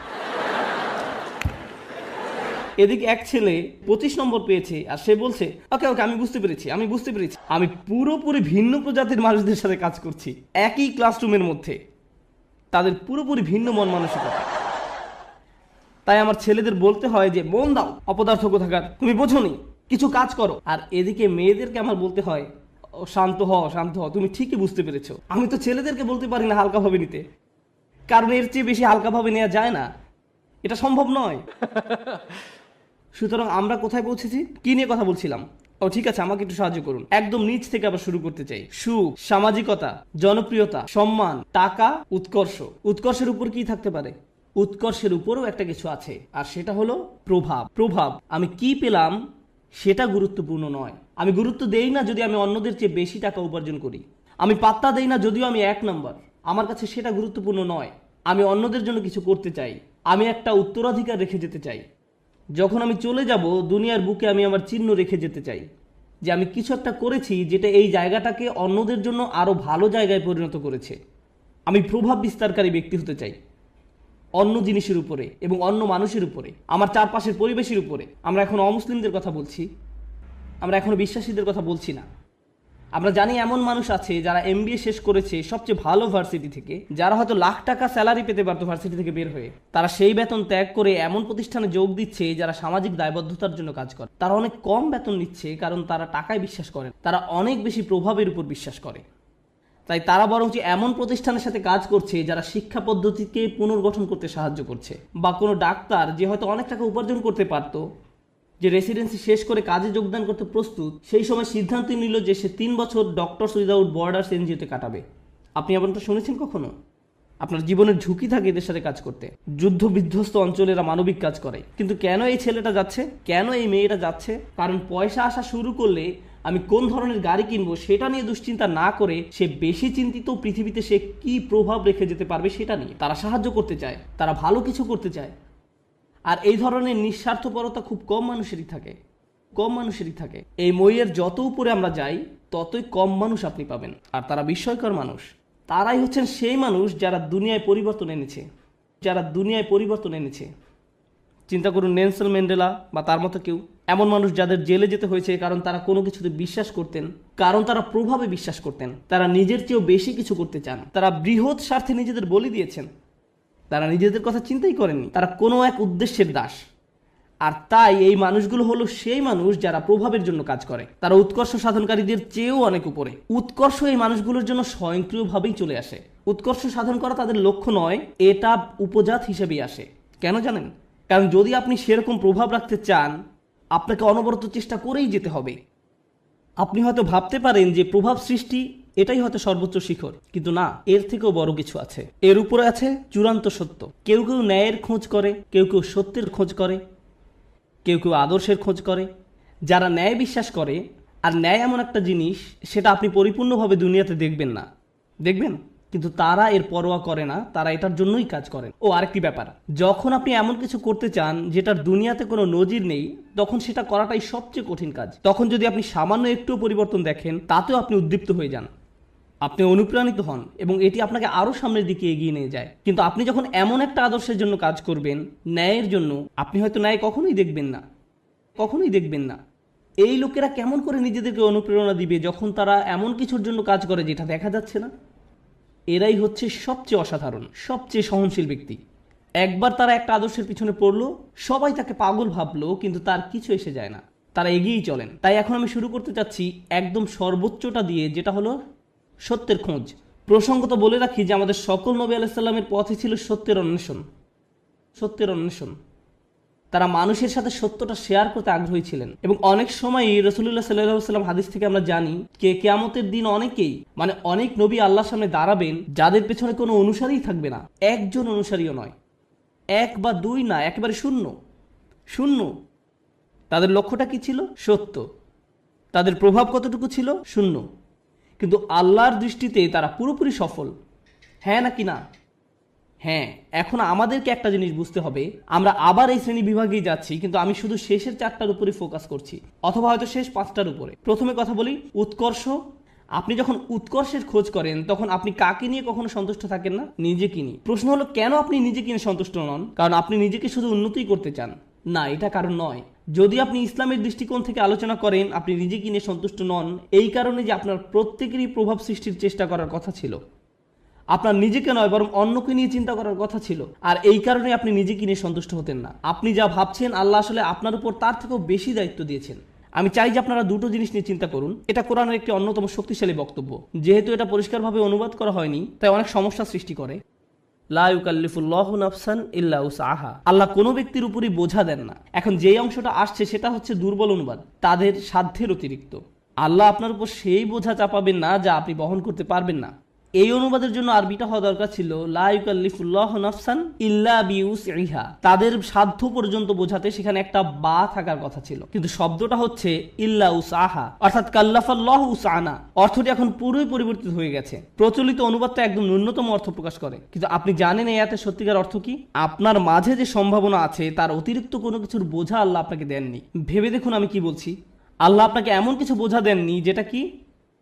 এদিকে এক ছেলে 25 নম্বর পেয়েছে, আর সে বলছে ওকে আমি বুঝতে পেরেছি। আমি পুরোপুরি ভিন্ন প্রজাতির মানুষদের সাথে কাজ করছি একই ক্লাসরুমের মধ্যে, তাদের পুরোপুরি ভিন্ন মন মানসিকতা। তাই আমার ছেলেদের বলতে হয় যে মন দাও অপদার্থ কোথাকার, তুমি বোঝোনি, কিছু কাজ করো। আর এদিকে মেয়েদেরকে আমার বলতে হয় ও শান্ত হও, শান্ত হও, তুমি ঠিকই বুঝতে পেরেছো। আমি তো ছেলেদেরকে বলতে পারি না হালকাভাবে নিতে, কারণ এর চেয়ে বেশি হালকাভাবে নেওয়া যায় না, এটা সম্ভব নয়। সুতরাং আমরা কোথায় পৌঁছেছি, কি নিয়ে কথা বলছিলাম? ও ঠিক আছে, আমাকে একটু সাহায্য করুন। একদম নিচ থেকে আবার শুরু করতে চাই। সুখ, সামাজিকতা, জনপ্রিয়তা, সম্মান, টাকা, উৎকর্ষ। উৎকর্ষের উপর কি থাকতে পারে? উৎকর্ষের উপরও একটা কিছু আছে, আর সেটা হলো প্রভাব। প্রভাব, আমি কি পেলাম সেটা গুরুত্বপূর্ণ নয়। আমি গুরুত্ব দেই না যদি আমি অন্যদের চেয়ে বেশি টাকা উপার্জন করি। আমি পাত্তা দেই না যদিও আমি 1 নম্বর। আমার কাছে সেটা গুরুত্বপূর্ণ নয়। আমি অন্যদের জন্য কিছু করতে চাই। আমি একটা উত্তরাধিকার রেখে যেতে চাই। যখন আমি চলে যাব দুনিয়ার বুকে আমি আমার চিহ্ন রেখে যেতে চাই যে আমি কিছু একটা করেছি যেটা এই জায়গাটাকে অন্যদের জন্য আরো ভালো জায়গায় পরিণত করেছে। আমি প্রভাব বিস্তারকারী ব্যক্তি হতে চাই অন্য জিনিসের উপরে এবং অন্য মানুষের উপরে, আমার চারপাশের পরিবেশের উপরে। আমরা এখন অমুসলিমদের কথা বলছি, আমরা এখনো বিশ্বাসীদের কথা বলছি না। আমরা জানি এমন মানুষ আছে যারা MBA শেষ করেছে সবচেয়ে ভালো ভার্সিটি থেকে, যারা হয়তো লাখ টাকা স্যালারি পেতে পারতো ভার্সিটি থেকে বের হয়ে, তারা সেই বেতন ত্যাগ করে এমন প্রতিষ্ঠানে যোগ দিচ্ছে যারা সামাজিক দায়বদ্ধতার জন্য কাজ করে। তারা অনেক কম বেতন নিচ্ছে কারণ তারা টাকায় বিশ্বাস করে, তারা অনেক বেশি প্রভাবের উপর বিশ্বাস করে। তাই তারা বরঞ্চ এমন প্রতিষ্ঠানের সাথে কাজ করছে যারা শিক্ষা পদ্ধতিকে পুনর্গঠন করতে সাহায্য করছে। বা কোনো ডাক্তার যে হয়তো অনেক টাকা উপার্জন করতে পারতো, যে রেসিডেন্সি শেষ করে কাজে যোগদান করতে প্রস্তুত, সেই সময় সিদ্ধান্ত নিল যে সে 3 বছর ডক্টরস উইদাউট বর্ডার্স NGO-তে কাটাবে। আপনি এমনটা শুনেছেন কখনো? আপনার জীবনের ঝুঁকি থাকে এদের সাথে কাজ করতে। যুদ্ধ বিধ্বস্ত অঞ্চলেরা মানবিক কাজ করে। কিন্তু কেন এই ছেলেটা যাচ্ছে, কেন এই মেয়েটা যাচ্ছে? কারণ পয়সা আসা শুরু করলে আমি কোন ধরনের গাড়ি কিনবো সেটা নিয়ে দুশ্চিন্তা না করে সে বেশি চিন্তিত পৃথিবীতে সে কি প্রভাব রেখে যেতে পারবে সেটা নিয়ে। তারা সাহায্য করতে চায়, তারা ভালো কিছু করতে চায়। আর এই ধরনের নিঃস্বার্থপরতা খুব কম মানুষেরই থাকে, কম মানুষেরই থাকে। এই মইয়ের যত উপরে আমরা যাই ততই কম মানুষ আপনি পাবেন। আর তারা বিস্ময়কর মানুষ। তারাই হচ্ছেন সেই মানুষ যারা দুনিয়ায় পরিবর্তন এনেছে, যারা দুনিয়ায় পরিবর্তন এনেছে। চিন্তা করুন নেলসন ম্যান্ডেলা বা তার মতো কেউ, এমন মানুষ যাদের জেলে যেতে হয়েছে কারণ তারা কোনো কিছুতে বিশ্বাস করতেন, কারণ তারা প্রভাবে বিশ্বাস করতেন, তারা নিজের চেয়েও বেশি কিছু করতে চান, তারা বৃহৎ স্বার্থে নিজেদের বলি দিয়েছেন, তারা নিজেদের কথা চিন্তাই করেননি, তারা কোনো এক উদ্দেশ্যের দাস। আর তাই এই মানুষগুলো হলো সেই মানুষ যারা প্রভাবের জন্য কাজ করে। তারা উৎকর্ষ সাধনকারীদের চেয়েও অনেক উপরে। উৎকর্ষ এই মানুষগুলোর জন্য স্বয়ংক্রিয়ভাবেই চলে আসে। উৎকর্ষ সাধন করা তাদের লক্ষ্য নয়, এটা উপজাত হিসেবেই আসে। কেন জানেন? কারণ যদি আপনি সেরকম প্রভাব রাখতে চান আপনাকে অনবরত চেষ্টা করেই যেতে হবে। আপনি হয়তো ভাবতে পারেন যে প্রভাব সৃষ্টি এটাই হয়তো সর্বোচ্চ শিখর, কিন্তু না, এর থেকেও বড় কিছু আছে। এর উপরে আছে চূড়ান্ত সত্য। কেউ কেউ ন্যায়ের খোঁজ করে, কেউ কেউ সত্যের খোঁজ করে, কেউ কেউ আদর্শের খোঁজ করে। যারা ন্যায় বিশ্বাস করে, আর ন্যায় এমন একটা জিনিস সেটা আপনি পরিপূর্ণভাবে দুনিয়াতে দেখবেন না, দেখবেন, কিন্তু তারা এর পরোয়া করে না, তারা এটার জন্যই কাজ করেন। ও আরেকটি ব্যাপার, যখন আপনি এমন কিছু করতে চান যেটার দুনিয়াতে কোনো নজির নেই, তখন সেটা করাটাই সবচেয়ে কঠিন কাজ। তখন যদি আপনি সামান্য একটু পরিবর্তন দেখেন তাতেও আপনি উদ্দীপ্ত হয়ে যান, আপনি অনুপ্রাণিত হন এবং এটি আপনাকে আরো সামনের দিকে এগিয়ে নিয়ে যায়। কিন্তু আপনি যখন এমন একটা আদর্শের জন্য কাজ করবেন, ন্যায়ের জন্য, আপনি হয়তো ন্যায় কখনোই দেখবেন না, কখনোই দেখবেন না। এই লোকেরা কেমন করে নিজেদেরকে অনুপ্রেরণা দিবে যখন তারা এমন কিছুর জন্য কাজ করে যেটা দেখা যাচ্ছে না? এরাই হচ্ছে সবচেয়ে অসাধারণ, সবচেয়ে সহনশীল ব্যক্তি। একবার তারা একটা আদর্শের পিছনে পড়লো, সবাই তাকে পাগল ভাবলো, কিন্তু তার কিছু এসে যায় না, তারা এগিয়েই চলেন। তাই এখন আমি শুরু করতে চাচ্ছি একদম সর্বোচ্চটা দিয়ে, যেটা হলো সত্যের খোঁজ। প্রসঙ্গত বলে রাখি যে আমাদের সকল নবী আলাইহিস সালামের পথে ছিল সত্যের অন্বেষণ, সত্যের অন্বেষণ। তারা মানুষের সাথে সত্যটা শেয়ার করতে আগ্রহী ছিলেন। এবং অনেক সময়ই রাসূলুল্লাহ সাল্লাল্লাহু আলাইহি ওয়াসাল্লাম হাদিস থেকে আমরা জানি কিয়ামতের দিন অনেকেই, মানে অনেক নবী আল্লাহর সামনে দাঁড়াবেন যাদের পেছনে কোনো অনুসারীই থাকবে না, একজন অনুসারীও নয়, 1 বা 2 না, একেবারে শূন্য, শূন্য। তাদের লক্ষ্যটা কি ছিল? সত্য। তাদের প্রভাব কতটুকু ছিল? শূন্য। কিন্তু আল্লাহর দৃষ্টিতে তারা পুরোপুরি সফল। হ্যাঁ নাকি না? হ্যাঁ। এখন আমাদেরকে একটা জিনিস বুঝতে হবে, আমরা আবার এই শ্রেণী বিভাগেই যাচ্ছি, কিন্তু আমি শুধু শেষের 4টার উপরে ফোকাস করছি, অথবা হয়তো শেষ 5টার উপরে। প্রথমে কথা বলি উৎকর্ষ। আপনি যখন উৎকর্ষের খোঁজ করেন তখন আপনি কাকে নিয়ে কখনো সন্তুষ্ট থাকেন না? নিজেকে নিয়ে। প্রশ্ন হলো কেন আপনি নিজেকে নিয়ে সন্তুষ্ট নন? কারণ আপনি নিজেকে শুধু উন্নতিই করতে চান না, এটা কারণ নয়। যদি আপনি ইসলামের দৃষ্টিকোণ থেকে আলোচনা করেন, আপনি নিজেকে নিয়ে সন্তুষ্ট নন এই কারণে যে আপনার প্রত্যেকেরই প্রভাব সৃষ্টির চেষ্টা করার কথা ছিল। আপনার নিজেকে নয় বরং অন্যকে নিয়ে চিন্তা করার কথা ছিল। আর এই কারণে আপনি নিজেকে নিয়ে সন্তুষ্ট হতেন না। আপনি যা ভাবছেন আল্লাহ আসলে আপনার উপর তার থেকেও বেশি দায়িত্ব দিয়েছেন। আমি চাই যে আপনারা দুটো জিনিস নিয়ে চিন্তা করুন। এটা কোরআনের একটি অন্যতম শক্তিশালী বক্তব্য। যেহেতু এটা পরিষ্কারভাবে অনুবাদ করা হয়নি তাই অনেক সমস্যা সৃষ্টি করে। লা ইউকাল্লিফুল্লাহু নাফসান ইল্লা উসআহা। আল্লাহ কোনো ব্যক্তির উপরই বোঝা দেন না। এখন যেই অংশটা আসছে সেটা হচ্ছে দুর্বল অনুবাদ, তাদের সাধ্যের অতিরিক্ত। আল্লাহ আপনার উপর সেই বোঝা চাপাবেন না যা আপনি বহন করতে পারবেন না। এই অনুবাদের জন্য আরবিটা হওয়া দরকার ছিল লা ইউকাল্লিফুল্লাহু নাফসান ইল্লা বিউসইহা। তাদের সাধ্য পর্যন্ত বোঝাতে সেখানে একটা বা থাকার কথা ছিল, কিন্তু শব্দটা হচ্ছে ইল্লা উসআহা, অর্থাৎ কাল্লাফাল্লাহু উসআনা। অর্থটি এখন পুরোই পরিবর্তিত হয়ে গেছে। প্রচলিত অনুবাদটা একদম ন্যূনতম অর্থ প্রকাশ করে, কিন্তু আপনি জানেন এই আয়াতের সত্যিকার অর্থ কি? আপনার মাঝে যে সম্ভাবনা আছে তার অতিরিক্ত কোনো কিছুর বোঝা আল্লাহ আপনাকে দেননি। ভেবে দেখুন আমি কি বলছি। আল্লাহ আপনাকে এমন কিছু বোঝা দেননি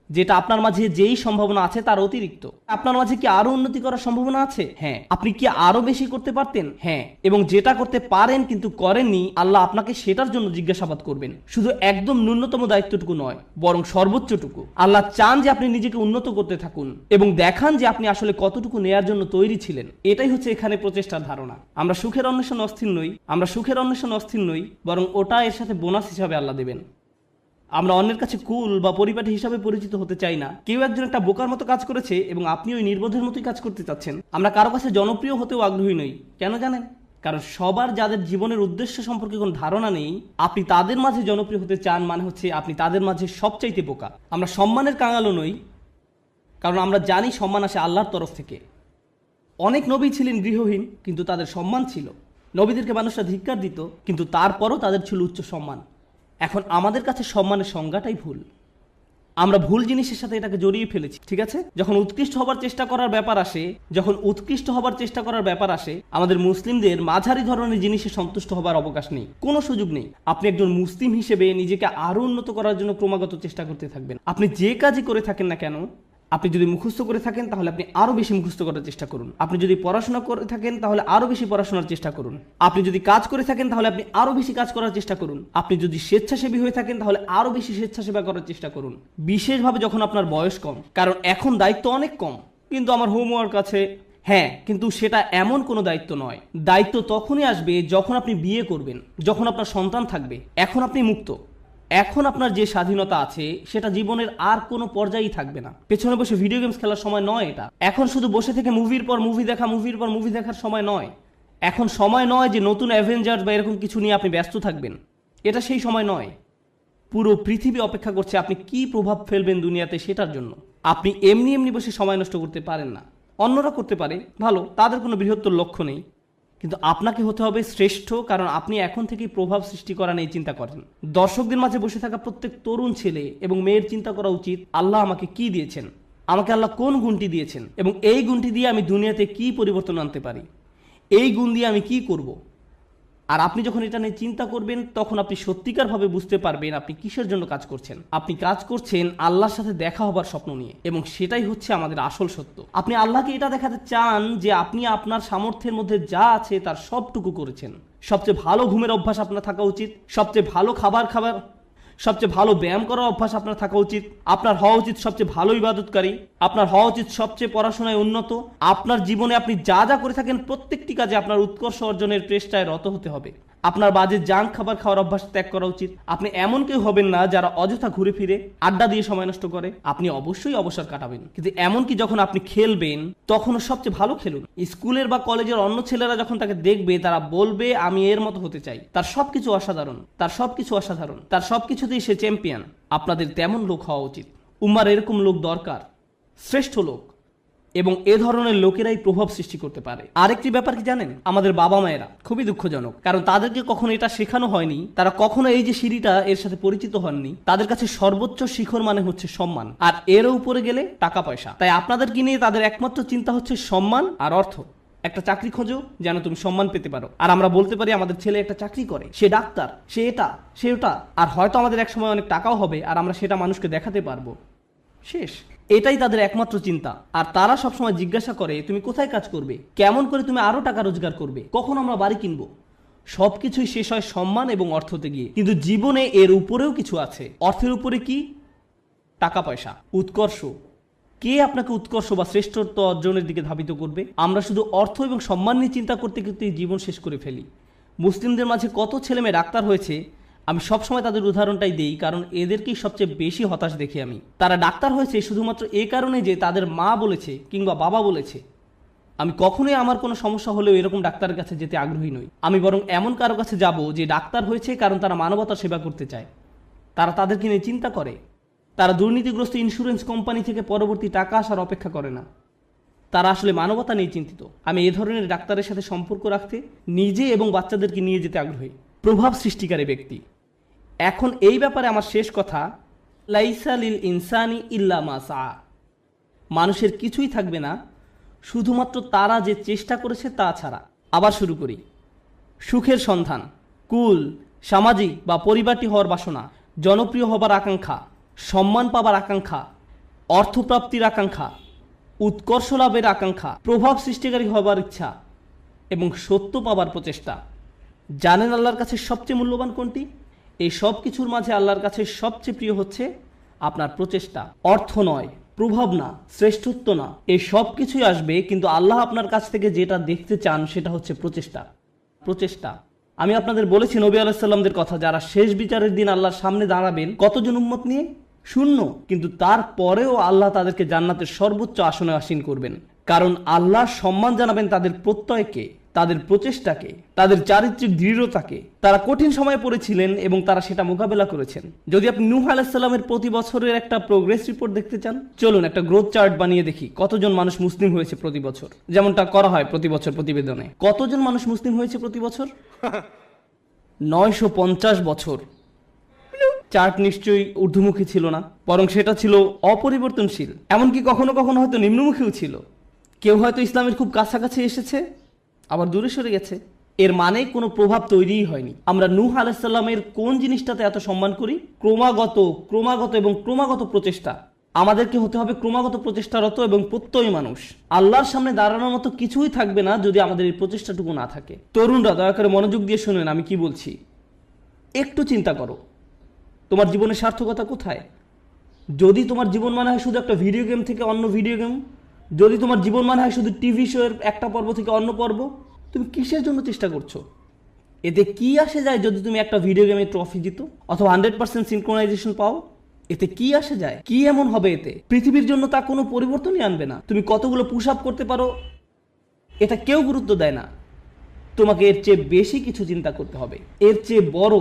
যেটা আপনার মাঝে যেই সম্ভাবনা আছে তার অতিরিক্ত। আপনার মাঝে কি আরো উন্নতি করার সম্ভাবনা আছে? হ্যাঁ। আপনি কি আরো বেশি করতে পারতেন? হ্যাঁ। এবং যেটা করতে পারেন কিন্তু করেননি, আল্লাহ আপনাকে সেটার জন্য জিজ্ঞাসাবাদ করবেন। শুধু একদম ন্যূনতম দায়িত্বটুকু নয়, বরং সর্বোচ্চটুকু। আল্লাহ চান যে আপনি নিজেকে উন্নত করতে থাকুন এবং দেখান যে আপনি আসলে কতটুকু নেয়ার জন্য তৈরি ছিলেন। এটাই হচ্ছে এখানে প্রচেষ্টার ধারণা। আমরা সুখের অন্বেষণ অস্থির নই, বরং ওটা এর সাথে বোনাস হিসাবে আল্লাহ দেবেন। আমরা অন্যের কাছে কুল বা পরিপাটি হিসাবে পরিচিত হতে চাই না। কেউ একজন একটা বোকার মতো কাজ করেছে এবং আপনি ওই নির্বোধের মতোই কাজ করতে চাচ্ছেন। আমরা কারো কাছে জনপ্রিয় হতেও আগ্রহী নই। কেন জানেন? কারণ সবার যাদের জীবনের উদ্দেশ্য সম্পর্কে কোনো ধারণা নেই, আপনি তাদের মাঝে জনপ্রিয় হতে চান মানে হচ্ছে আপনি তাদের মাঝে সবচাইতে বোকা। আমরা সম্মানের কাঙালও নই, কারণ আমরা জানি সম্মান আসে আল্লাহর তরফ থেকে। অনেক নবী ছিলেন গৃহহীন, কিন্তু তাদের সম্মান ছিল। নবীদেরকে মানুষরা ধিক্কার দিত, কিন্তু তারপরও তাদের ছিল উচ্চ সম্মান। এখন আমাদের কাছে সম্মানের সংজ্ঞাটাই ভুল। আমরা ভুল জিনিসের সাথে এটাকে জড়িয়ে ফেলেছি। ঠিক আছে, যখন উৎকৃষ্ট হবার চেষ্টা করার ব্যাপার আসে আমাদের মুসলিমদের মাঝারি ধরনের জিনিসে সন্তুষ্ট হবার অবকাশ নেই, কোনো সুযোগ নেই। আপনি একজন মুসলিম হিসেবে নিজেকে আরো উন্নত করার জন্য ক্রমাগত চেষ্টা করতে থাকবেন। আপনি যে কাজই করে থাকেন না কেন, আপনি যদি মুখস্থ করে থাকেন তাহলে আপনি আরো বেশি মুখস্থ করার চেষ্টা করুন। আপনি যদি পড়াশোনা করে থাকেন তাহলে আরো বেশি পড়াশোনার চেষ্টা করুন। আপনি যদি কাজ করে থাকেন তাহলে আপনি আরো বেশি কাজ করার চেষ্টা করুন। আপনি যদি স্বেচ্ছাসেবী হয়ে থাকেন তাহলে আরো বেশি স্বেচ্ছাসেবা করার চেষ্টা করুন, বিশেষভাবে যখন আপনার বয়স কম। কারণ এখন দায়িত্ব অনেক কম। কিন্তু আমার হোমওয়ার্ক আছে, হ্যাঁ, কিন্তু সেটা এমন কোনো দায়িত্ব নয়। দায়িত্ব তখনই আসবে যখন আপনি বিয়ে করবেন, যখন আপনার সন্তান থাকবে। এখন আপনি মুক্ত। এখন আপনার যে স্বাধীনতা আছে সেটা জীবনের আর কোনো পর্যায়েই থাকবে না। পেছনে বসে ভিডিও গেমস খেলার সময় নয় এটা। এখন শুধু বসে থেকে মুভির পর মুভি দেখার সময় নয়। এখন সময় নয় যে নতুন অ্যাভেঞ্জার্স বা এরকম কিছু নিয়ে আপনি ব্যস্ত থাকবেন। এটা সেই সময় নয়। পুরো পৃথিবী অপেক্ষা করছে আপনি কি প্রভাব ফেলবেন দুনিয়াতে সেটার জন্য। আপনি এমনি বসে সময় নষ্ট করতে পারেন না। অন্যরা করতে পারে, ভালো, তাদের কোনো বৃহত্তর লক্ষ্য নেই, কিন্তু আপনাকে হতে হবে শ্রেষ্ঠ, কারণ আপনি এখন থেকেই প্রভাব সৃষ্টি করা নিয়ে চিন্তা করেন। দর্শকদের মাঝে বসে থাকা প্রত্যেক তরুণ ছেলে এবং মেয়ের চিন্তা করা উচিত, আল্লাহ আমাকে কি দিয়েছেন, আমাকে আল্লাহ কোন গুণটি দিয়েছেন, এবং এই গুণটি দিয়ে আমি দুনিয়াতে কি পরিবর্তন আনতে পারি, এই গুণ দিয়ে আমি কি করব। আর আপনি যখন এটা নিয়ে চিন্তা করবেন তখন আপনি সত্যিকারভাবে বুঝতে পারবেন আপনি কিসের জন্য কাজ করছেন। আপনি কাজ করছেন আল্লাহর সাথে দেখা হবার স্বপ্ন নিয়ে, এবং সেটাই হচ্ছে আমাদের আসল সত্য। আপনি আল্লাহকে এটা দেখাতে চান যে আপনি আপনার সামর্থ্যের মধ্যে যা আছে তার সবটুকু করেছেন। সবচেয়ে ভালো ঘুমের অভ্যাস আপনার থাকা উচিত, সবচেয়ে ভালো খাবার সবচেয়ে ভালো ব্যায়াম করার অভ্যাস আপনার থাকা উচিত, আপনার হওয়া উচিত সবচেয়ে ভালো ইবাদতকারী, আপনার হওয়া উচিত সবচেয়ে পড়াশোনায় উন্নত। আপনার জীবনে আপনি যা যা করে থাকেন প্রত্যেকটি কাজে আপনার উৎকর্ষ অর্জনের চেষ্টায় রত হতে হবে। আপনার বাজে জাঙ্ক খাবার খাওয়ার অভ্যাস ত্যাগ করা উচিত। আপনি এমন কেউ হবেন না যারা অযথা ঘুরে ফিরে আড্ডা দিয়ে সময় নষ্ট করে। আপনি অবশ্যই অবসর কাটাবেন, কিন্তু এমনকি যখন আপনি খেলবেন তখনও সবচেয়ে ভালো খেলুন। স্কুলের বা কলেজের অন্য ছেলেরা যখন তাকে দেখবে তারা বলবে আমি এর মতো হতে চাই, তার সবকিছু অসাধারণ, তার সবকিছুতেই সে চ্যাম্পিয়ন। আপনাদের তেমন লোক হওয়া উচিত। উম্মার এরকম লোক দরকার, শ্রেষ্ঠ লোক, এবং এ ধরনের লোকেরাই প্রভাব সৃষ্টি করতে পারে। আরেকটি ব্যাপার কি জানেন, আমাদের বাবা মায়েরা খুবই দুঃখজনক, কারণ তাদেরকে কখনো এটা শেখানো হয়নি, তারা কখনো এই যে সিঁড়িটা এর সাথে পরিচিত হননি। তাদের কাছে সর্বোচ্চ শিখর মানে হচ্ছে সম্মান, আর এর উপরে গেলে টাকা পয়সা। তাই আপনাদেরকে নিয়ে তাদের একমাত্র চিন্তা হচ্ছে সম্মান আর অর্থ। একটা চাকরি খোঁজো যেন তুমি সম্মান পেতে পারো। আর আমরা বলতে পারি আমাদের ছেলে একটা চাকরি করে, সে ডাক্তার, সে এটা সে ওটা, আর হয়তো আমাদের এক সময় অনেক টাকাও হবে আর আমরা সেটা মানুষকে দেখাতে পারবো। শেষ, এটাই তাদের একমাত্র চিন্তা। আর তারা সবসময় জিজ্ঞাসা করে তুমি কোথায় কাজ করবে, কেমন করে তুমি আরো টাকা রোজগার করবে, কখন আমরা বাড়ি কিনবো। সবকিছুই শেষ হয় সম্মান এবং অর্থতে গিয়ে। কিন্তু জীবনে এর উপরেও কিছু আছে। অর্থের উপরে কি? টাকা পয়সা, উৎকর্ষ, কে আপনাকে উৎকর্ষ বা শ্রেষ্ঠত্ব অর্জনের দিকে ধাবিত করবে? আমরা শুধু অর্থ এবং সম্মান নিয়ে চিন্তা করতে করতে জীবন শেষ করে ফেলি। মুসলিমদের মাঝে কত ছেলেমেয়ে ডাক্তার হয়েছে, আমি সবসময় তাদের উদাহরণটাই দিই, কারণ এদেরকেই সবচেয়ে বেশি হতাশ দেখি আমি। তারা ডাক্তার হয়েছে শুধুমাত্র এই কারণে যে তাদের মা বলেছে কিংবা বাবা বলেছে। আমি কখনোই আমার কোনো সমস্যা হলেও এরকম ডাক্তারের কাছে যেতে আগ্রহী নই। আমি বরং এমন কারো কাছে যাব যে ডাক্তার হয়েছে কারণ তারা মানবতার সেবা করতে চায়, তারা তাদেরকে নিয়ে চিন্তা করে, তারা দুর্নীতিগ্রস্ত ইন্স্যুরেন্স কোম্পানি থেকে পরবর্তী টাকা আসার অপেক্ষা করে না, তারা আসলে মানবতা নিয়ে চিন্তিত। আমি এ ধরনের ডাক্তারের সাথে সম্পর্ক রাখতে, নিজে এবং বাচ্চাদেরকে নিয়ে যেতে আগ্রহী। প্রভাব সৃষ্টিকারী ব্যক্তি। এখন এই ব্যাপারে আমার শেষ কথা, লাইসা লিল ইনসানি ইল্লা মা সা। মানুষের কিছুই থাকবে না শুধুমাত্র তারা যে চেষ্টা করেছে তা ছাড়া। আবার শুরু করি। সুখের সন্ধান, কুল, সামাজিক বা পরিবারটি হওয়ার বাসনা, জনপ্রিয় হবার আকাঙ্ক্ষা, সম্মান পাবার আকাঙ্ক্ষা, অর্থপ্রাপ্তির আকাঙ্ক্ষা, উৎকর্ষ লাভের আকাঙ্ক্ষা, প্রভাব সৃষ্টিকারী হবার ইচ্ছা এবং সত্য পাবার প্রচেষ্টা। জানেন আল্লাহর কাছে সবচেয়ে মূল্যবান কোনটি? এই সব কিছুর মাঝে আল্লাহর কাছে সবচেয়ে প্রিয় হচ্ছে আপনার প্রচেষ্টা। অর্থ নয়, প্রভাব না, শ্রেষ্ঠত্ব না, এই সব কিছুই আসবে, কিন্তু আল্লাহ আপনার কাছ থেকে যেটা দেখতে চান সেটা হচ্ছে প্রচেষ্টা। প্রচেষ্টা। আমি আপনাদের বলেছি নবী আলাইহিস সালামদের কথা, যারা শেষ বিচারের দিন আল্লাহর সামনে দাঁড়াবেন কতজন উম্মত নিয়ে? 0। কিন্তু তারপরেও আল্লাহ তাদেরকে জান্নাতের সর্বোচ্চ আসনে আসীন করবেন, কারণ আল্লাহ সম্মান জানাবেন তাদের প্রত্যয়কে, তাদের প্রচেষ্টাকে, তাদের চারিত্রিক দৃঢ়তাকে। তারা কঠিন সময়ে পড়েছিলেন এবং তারা সেটা মোকাবেলা করেছেন। যদি আপনি নূহ আলাইহিস সালামের প্রতি বছরের একটা প্রোগ্রেস রিপোর্ট দেখতে চান, চলুন একটা গ্রোথ চার্ট বানিয়ে দেখি কতজন মানুষ মুসলিম হয়েছে প্রতি বছর, যেমনটা করা হয় প্রতি বছর প্রতিবেদনে। কতজন মানুষ মুসলিম হয়েছে প্রতি বছর? 950 বছর। চার্ট নিশ্চয়ই ঊর্ধ্বমুখী ছিল না, বরং সেটা ছিল অপরিবর্তনশীল, এমনকি কখনো কখনো হয়তো নিম্নমুখীও ছিল। কেউ হয়তো ইসলামের খুব কাছাকাছি এসেছে, আবার দূরে সরে গেছে। এর মানে কোনো প্রভাব তৈরিই হয়নি। আমরা নূহ আলাইহিস সালামের কোন জিনিসটাতে এত সম্মান করি? ক্রমাগত এবং ক্রমাগত প্রচেষ্টা। আমাদেরকে হতে হবে ক্রমাগত প্রচেষ্টারত এবং প্রত্যয়ী মানুষ। আল্লাহর সামনে দাঁড়ানোর মতো কিছুই থাকবে না যদি আমাদের এই প্রচেষ্টাটুকু না থাকে। তরুণরা দয়া করে মনোযোগ দিয়ে শুনেন আমি কি বলছি। একটু চিন্তা করো, তোমার জীবনের সার্থকতা কোথায়? যদি তোমার জীবন মানে হয় শুধু একটা ভিডিও গেম থেকে অন্য ভিডিও গেম, যদি তোমার জীবন মানে হয় শুধু টিভি শোয়ের একটা পর্ব থেকে অন্য পর্ব, তুমি কিসের জন্য চেষ্টা করছো? এতে কি আসে যায় যদি তুমি একটা ভিডিও গেমে ট্রফি জিতো অথবা 100% সিনক্রোনাইজেশন পাও? এতে কি আসে যায়? কি এমন হবে এতে? পৃথিবীর জন্য তা কোনো পরিবর্তনই আনবে না। তুমি কতগুলো পুশ আপ করতে পারো এটা কেউ গুরুত্ব দেয় না। তোমাকে এর চেয়ে বেশি কিছু চিন্তা করতে হবে, এর চেয়ে বড়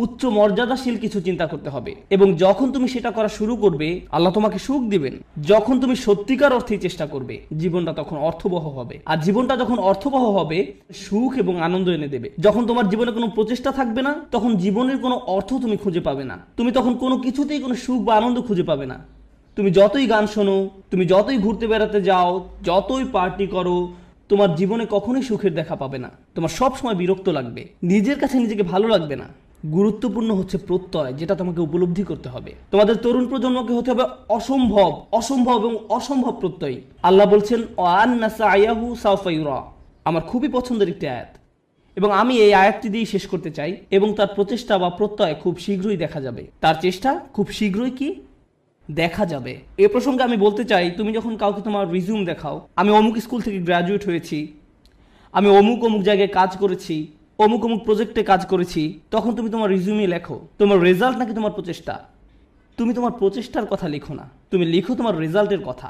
উচ্চ মর্যাদাশীল কিছু চিন্তা করতে হবে। এবং যখন তুমি সেটা করা শুরু করবে, আল্লাহ তোমাকে সুখ দিবেন। যখন তুমি সত্যিকার অর্থেই চেষ্টা করবে, জীবনটা তখন অর্থবহ হবে। আর জীবনটা যখন অর্থবহ হবে, সুখ এবং আনন্দ এনে দেবে। যখন তোমার জীবনে কোনো প্রচেষ্টা থাকবে না, তখন জীবনের কোনো অর্থ তুমি খুঁজে পাবে না। তুমি তখন কোনো কিছুতেই কোনো সুখ বা আনন্দ খুঁজে পাবে না। তুমি যতই গান শোনো, তুমি যতই ঘুরতে বেড়াতে যাও, যতই পার্টি করো, তোমার জীবনে কখনোই সুখের দেখা পাবে না। তোমার সব সময় বিরক্ত লাগবে, নিজের কাছে নিজেকে ভালো লাগবে না। গুরুত্বপূর্ণ হচ্ছে প্রত্যয়, যেটা তোমাকে উপলব্ধি করতে হবে। তোমাদের তরুণ প্রজন্মকে হতে হবে অসম্ভব অসম্ভব এবং অসম্ভব প্রত্যয়ী। আল্লাহ বলছেন ওয়ান্না সায়াহু সাওফা ইউরা। আমার খুবই পছন্দের একটি আয়াত, এবং আমি এই আয়াতটি দিয়ে শেষ করতে চাই। এবং তার প্রচেষ্টা বা প্রত্যয় খুব শীঘ্রই দেখা যাবে। তার চেষ্টা খুব শীঘ্রই কি দেখা যাবে। এ প্রসঙ্গে আমি বলতে চাই, তুমি যখন কাউকে তোমার রিজিউম দেখাও, আমি অমুক স্কুল থেকে গ্র্যাজুয়েট হয়েছি, আমি অমুক অমুক জায়গায় কাজ করেছি, অমুক অমুক প্রজেক্টে কাজ করেছি, তখন তুমি তোমার রিজিউমে লেখো তোমার রেজাল্ট নাকি তোমার প্রচেষ্টা? তুমি তোমার প্রচেষ্টার কথা লিখো না, তুমি লিখো তোমার রেজাল্টের কথা।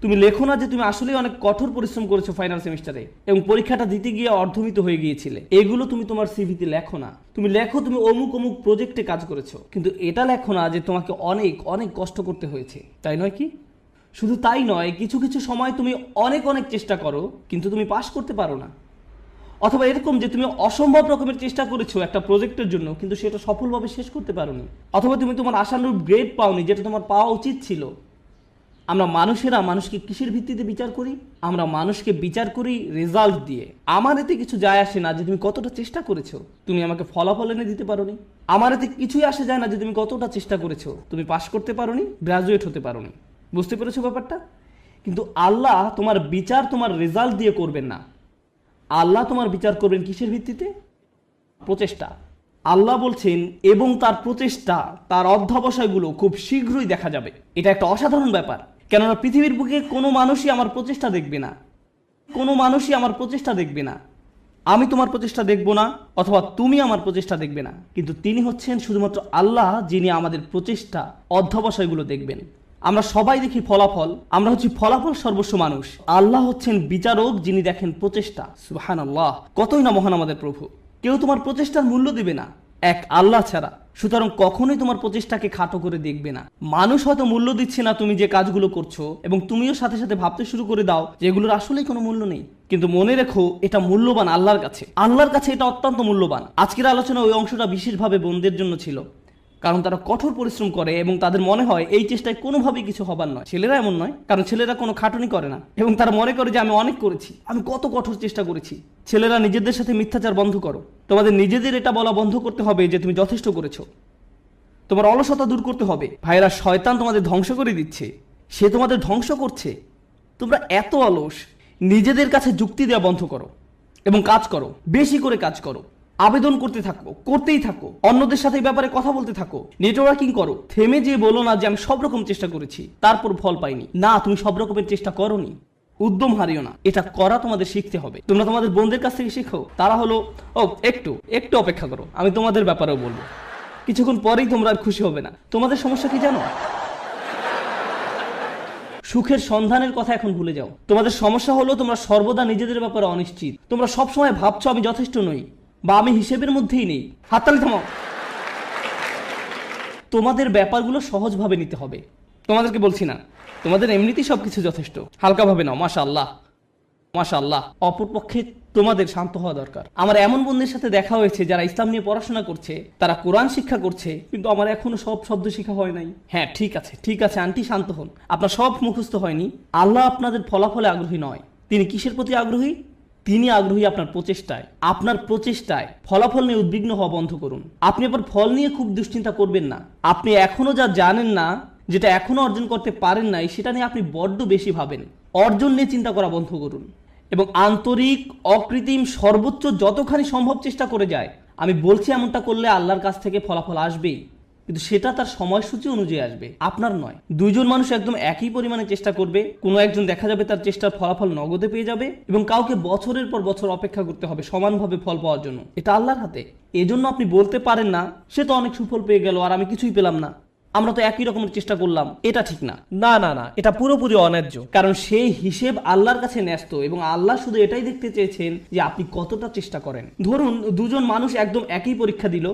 তুমি লেখো না যে তুমি আসলে অনেক কঠোর পরিশ্রম করেছো ফাইনাল সেমিস্টারে এবং পরীক্ষাটা দিতে গিয়ে অর্ধমিত হয়ে গিয়েছিলে। এগুলো তুমি তোমার সিভিতে লেখো না। তুমি লেখো তুমি অমুক অমুক প্রজেক্টে কাজ করেছো, কিন্তু এটা লেখো না যে তোমাকে অনেক অনেক কষ্ট করতে হয়েছে, তাই নয় কি? শুধু তাই নয়, কিছু কিছু সময় তুমি অনেক অনেক চেষ্টা করো কিন্তু তুমি পাস করতে পারো না। অথবা এরকম যে তুমি অসম্ভব রকমের চেষ্টা করেছো একটা প্রজেক্টের জন্য, কিন্তু সেটা সফলভাবে শেষ করতে পারোনি। অথবা তুমি তোমার আশানুরূপ গ্রেড পাওনি, যেটা তোমার পাওয়া উচিত ছিল। আমরা মানুষেরা মানুষকে কিসের ভিত্তিতে বিচার করি? আমরা মানুষকে বিচার করি রেজাল্ট দিয়ে। আমার এতে কিছু যায় আসে না যে তুমি কতটা চেষ্টা করেছো, তুমি আমাকে ফলাফল এনে দিতে পারোনি। আমার এতে কিছুই আসে যায় না যে তুমি কতটা চেষ্টা করেছো, তুমি পাস করতে পারোনি, গ্রাজুয়েট হতে পারোনি। বুঝতে পেরেছো ব্যাপারটা? কিন্তু আল্লাহ তোমার বিচার তোমার রেজাল্ট দিয়ে করবেন না। আল্লাহ তোমার বিচার করবেন কিসের ভিত্তিতে? প্রচেষ্টা। আল্লাহ বলছেন এবং তার প্রচেষ্টা, তার অধ্যবসায়গুলো খুব শীঘ্রই দেখা যাবে। এটা একটা অসাধারণ ব্যাপার। কেননা পৃথিবীর বুকে কোনো মানুষই আমার প্রচেষ্টা দেখবে না, কোনো মানুষই আমার প্রচেষ্টা দেখবে না। আমি তোমার প্রচেষ্টা দেখব না, অথবা তুমি আমার প্রচেষ্টা দেখবে না, কিন্তু তিনি হচ্ছেন শুধুমাত্র আল্লাহ, যিনি আমাদের প্রচেষ্টা অধ্যবসায়গুলো দেখবেন। আমরা সবাই দেখি ফলাফল, আমরা হচ্ছি ফলাফল সর্বস্ব মানুষ। আল্লাহ হচ্ছেন বিচারক, যিনি দেখেন প্রচেষ্টা। সুবহানাল্লাহ, কতই না মহান আমাদের প্রভু। কেউ তোমার প্রচেষ্টার মূল্য দিবে না এক আল্লাহ ছাড়া, সুতরাং কখনোই তোমার প্রচেষ্টাকে খাটো করে দেখবে না। মানুষ হয়তো মূল্য দিচ্ছে না তুমি যে কাজগুলো করছো, এবং তুমিও সাথে সাথে ভাবতে শুরু করে দাও যে এগুলোর আসলেই কোনো মূল্য নেই, কিন্তু মনে রেখো এটা মূল্যবান আল্লাহর কাছে। আল্লাহর কাছে এটা অত্যন্ত মূল্যবান। আজকের আলোচনা ওই অংশটা বিশেষভাবে বোনদের জন্য ছিল, কারণ তারা কঠোর পরিশ্রম করে এবং তাদের মনে হয় এই চেষ্টায় কোনোভাবেই কিছু হবার নয়। ছেলেরা এমন নয়, কারণ ছেলেরা কোনো খাটুনি করে না এবং তারা মনে করে যে আমি অনেক করেছি, আমি কত কঠোর চেষ্টা করেছি। ছেলেরা নিজেদের সাথে মিথ্যাচার বন্ধ করো। তোমাদের নিজেদের এটা বলা বন্ধ করতে হবে যে তুমি যথেষ্ট করেছো। তোমার অলসতা দূর করতে হবে। ভাইরা, শয়তান তোমাদের ধ্বংস করে দিচ্ছে, সে তোমাদের ধ্বংস করছে। তোমরা এত অলস। নিজেদের কাছে যুক্তি দেওয়া বন্ধ করো এবং কাজ করো, বেশি করে কাজ করো, আবেদন করতে থাকো, করতেই থাকো, অন্যদের সাথে এই ব্যাপারে কথা বলতে থাকো, নেটওয়ার্কিং করো। থেমে যেয়ে বলো না যে আমি সব রকম চেষ্টা করেছি তারপর ফল পাইনি। না, তুমি সব রকমের চেষ্টা করোনি। উদ্যম হারিও না, এটা করা তোমাদের শিখতে হবে। তোমরা তোমাদের বোনদের কাছ থেকে শিখো। তারা হলো একটু একটু অপেক্ষা করো, আমি তোমাদের ব্যাপারেও বলবো। কিছুক্ষণ পরেই তোমরা আর খুশি হবে না। তোমাদের সমস্যা কি জানো? সুখের সন্ধানের কথা এখন ভুলে যাও। তোমাদের সমস্যা হলো তোমরা সর্বদা নিজেদের ব্যাপারে অনিশ্চিত। তোমরা সবসময় ভাবছো আমি যথেষ্ট নই, বা আমি হিসেবের মধ্যেই নেই। হাততালি থামাও। তোমাদের ব্যাপারগুলো সহজভাবে নিতে হবে। তোমাদেরকে বলছি না, তোমাদের এমনিতেই সবকিছু যথেষ্ট, হালকাভাবে নাও। মাশাআল্লাহ, মাশাআল্লাহ। অপরপক্ষে তোমাদের শান্ত হওয়া দরকার। আমার এমন বন্ধুদের সাথে দেখা হয়েছে যারা ইসলাম নিয়ে পড়াশোনা করছে, তারা কোরআন শিক্ষা করছে, কিন্তু আমার এখনো সব শব্দ শেখা হয় নাই। হ্যাঁ, ঠিক আছে ঠিক আছে আন্টি, শান্ত হন। আপনার সব মুখস্থ হয়নি। আল্লাহ আপনাদের ফলাফলে আগ্রহী নয়। তিনি কিসের প্রতি আগ্রহী? তিনি আগ্রহী আপনার প্রচেষ্টায়। আপনার প্রচেষ্টায় ফলাফল নিয়ে উদ্বিগ্ন হওয়া বন্ধ করুন। আপনি আবার ফল নিয়ে খুব দুশ্চিন্তা করবেন না। আপনি এখনো যা জানেন না, যেটা এখনো অর্জন করতে পারেন নাই, সেটা নিয়ে আপনি বড্ড বেশি ভাবেন। অর্জন নিয়ে চিন্তা করা বন্ধ করুন এবং আন্তরিক, অকৃত্রিম, সর্বোচ্চ যতখানি সম্ভব চেষ্টা করে যায়। আমি বলছি এমনটা করলে আল্লাহর কাছ থেকে ফলাফল আসবেই, কিন্তু সেটা তার সময়সূচি অনুযায়ী আসবে, আপনার নয়। দুইজন মানুষ একদম একই পরিমাণে চেষ্টা করবে, কোনো একজন দেখা যাবে তার চেষ্টার ফলাফল নগদে পেয়ে যাবে, এবং কাউকে বছরের পর বছর অপেক্ষা করতে হবে সমানভাবে ফল পাওয়ার জন্য। এটা আল্লাহর হাতে। এজন্য আপনি বলতে পারেন না সে তো অনেক সুফল পেয়ে গেল আর আমি কিছুই পেলাম না, আমরা তো একই রকমের চেষ্টা করলাম। এটা ঠিক না। না না না, এটা পুরোপুরি অন্যায্য। কারণ সেই হিসেব আল্লাহর কাছে ন্যস্ত, এবং আল্লাহ শুধু এটাই দেখতে চেয়েছেন যে আপনি কতটা চেষ্টা করেন। ধরুন দুজন মানুষ একদম একই পরীক্ষা দিল।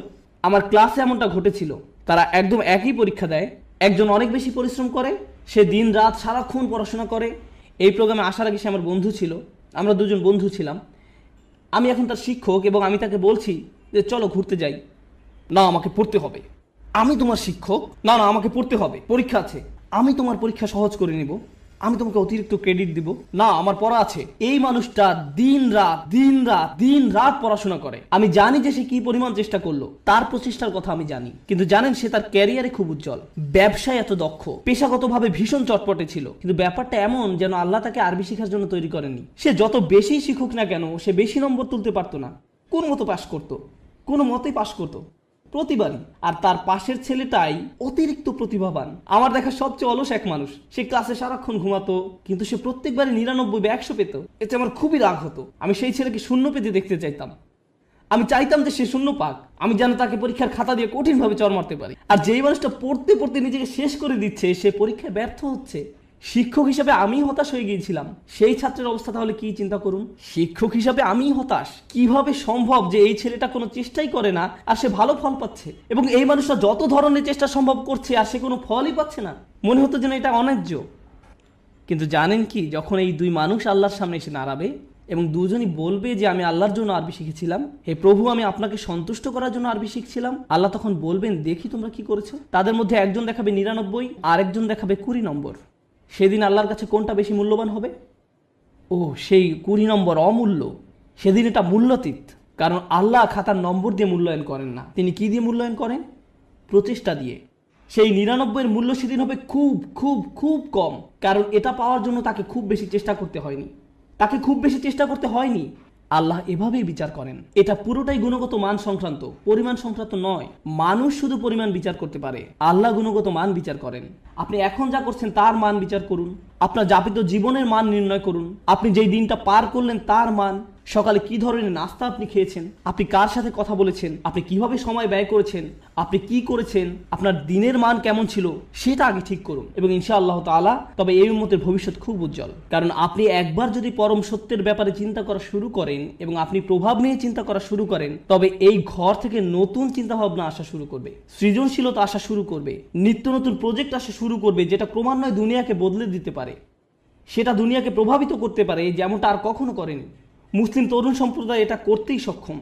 আমার ক্লাসে এমনটা ঘটেছিল। তারা একদম একই পরীক্ষা দেয়। একজন অনেক বেশি পরিশ্রম করে, সে দিন রাত সারাক্ষণ পড়াশোনা করে। এই প্রোগ্রামে আসার আগে সে আমার বন্ধু ছিল, আমরা দুজন বন্ধু ছিলাম। আমি এখন তার শিক্ষক এবং আমি তাকে বলছি যে চলো ঘুরতে যাই। না, আমাকে পড়তে হবে। আমি তোমার শিক্ষক। না না, আমাকে পড়তে হবে, পরীক্ষা আছে। আমি তোমার পরীক্ষা সহজ করে নিব, আমি তোমাকে অতিরিক্ত ক্রেডিট দিব। না, আমার পড়া আছে। এই মানুষটা দিন রাত দিন রাত দিন রাত পড়াশোনা করে। আমি জানি যে সে কি পরিমাণ চেষ্টা করলো, তার প্রচেষ্টার কথা আমি জানি। কিন্তু জানেন, সে তার ক্যারিয়ারে খুব উজ্জ্বল, ব্যবসায় এত দক্ষ, পেশাগতভাবে ভীষণ চটপটে ছিল। কিন্তু ব্যাপারটা এমন যেন আল্লাহ তাকে আরবি শেখার জন্য তৈরি করেননি। সে যত বেশি শিখুক না কেন, সে বেশি নম্বর তুলতে পারতো না। কোনো মতো পাশ করতো, কোনো মতেই পাশ করতো প্রতিবারই। আর তার পাশের ছেলেটাই অতিরিক্ত প্রতিভাবান, আমার দেখা সবচেয়ে অলস এক মানুষ। সে ক্লাসে সারাক্ষণ ঘুমাতো, কিন্তু সে প্রত্যেকবারই 99 বা 100 পেত। এতে আমার খুবই রাগ হতো। আমি সেই ছেলেকে শূন্য পেতে দেখতে চাইতাম। আমি চাইতাম যে সে শূন্য পাক, আমি যেন তাকে পরীক্ষার খাতা দিয়ে কঠিনভাবে চড় মারতে পারি। আর যেই মানুষটা পড়তে পড়তে নিজেকে শেষ করে দিচ্ছে, সে পরীক্ষায় ব্যর্থ হচ্ছে। শিক্ষক হিসাবে আমি হতাশ হয়ে গিয়েছিলাম। সেই ছাত্রের অবস্থা তাহলে কি চিন্তা করুন। শিক্ষক হিসাবে আমি হতাশ। কিভাবে সম্ভব যে এই ছেলেটা কোনো চেষ্টাই করে না আর সে ভালো ফল পাচ্ছে, এবং এই মানুষটা যত ধরনের চেষ্টা সম্ভব করছে আর সে কোনো ফলই পাচ্ছে না। মনে হতো যেন এটা অন্যায্য। কিন্তু জানেন কি, যখন এই দুই মানুষ আল্লাহর সামনে এসে দাঁড়াবে এবং দুজনই বলবে যে আমি আল্লাহর জন্য আরবি শিখেছিলাম, হে প্রভু আমি আপনাকে সন্তুষ্ট করার জন্য আরবি শিখছিলাম, আল্লাহ তখন বলবেন দেখি তোমরা কি করেছো। তাদের মধ্যে একজন দেখাবে 99 আর একজন দেখাবে 20 নম্বর। সেদিন আল্লাহর কাছে কোনটা বেশি মূল্যবান হবে? ও, সেই 20 নম্বর অমূল্য। সেদিন এটা মূল্যতীত। কারণ আল্লাহ খাতার নম্বর দিয়ে মূল্যায়ন করেন না। তিনি কি দিয়ে মূল্যায়ন করেন? প্রচেষ্টা দিয়ে। সেই 99-এর মূল্য সেদিন হবে খুব খুব খুব কম। কারণ এটা পাওয়ার জন্য তাকে খুব বেশি চেষ্টা করতে হয়নি। আল্লাহ এভাবেই বিচার করেন। এটা পুরোটাই গুণগত মান সংক্রান্ত, পরিমাণ সংক্রান্ত নয়। মানুষ শুধু পরিমাণ বিচার করতে পারে, আল্লাহ গুণগত মান বিচার করেন। আপনি এখন যা করছেন তার মান বিচার করুন, আপনার যাপিত জীবনের মান নির্ণয় করুন, আপনি যেই দিনটা পার করলেন তার মান, সকালে কি ধরনের নাস্তা আপনি খেয়েছেন, আপনি কার সাথে কথা বলেছেন, আপনি কিভাবে সময় ব্যয় করেছেন, আপনি কি করেছেন, আপনার দিনের মান কেমন ছিল, সেটা আগে ঠিক করুন। এবং ইনশাআল্লাহ তাআলা তবে এই উম্মতের ভবিষ্যৎ খুব উজ্জ্বল। কারণ আপনি একবার যদি পরম সত্যের ব্যাপারে চিন্তা করা শুরু করেন এবং আপনি প্রভাব নিয়ে চিন্তা করা শুরু করেন, তবে এই ঘর থেকে নতুন চিন্তা ভাবনা আসা শুরু করবে, সৃজনশীলতা আসা শুরু করবে, নিত্য নতুন প্রজেক্ট আসা শুরু করবে, যেটা ক্রমান্বয়ে দুনিয়াকে বদলে দিতে পারে, সেটা দুনিয়াকে প্রভাবিত করতে পারে যেমনটা আর কখনো করেনি। মুসলিম তরুণ সম্প্রদায় এটা করতেই সক্ষম,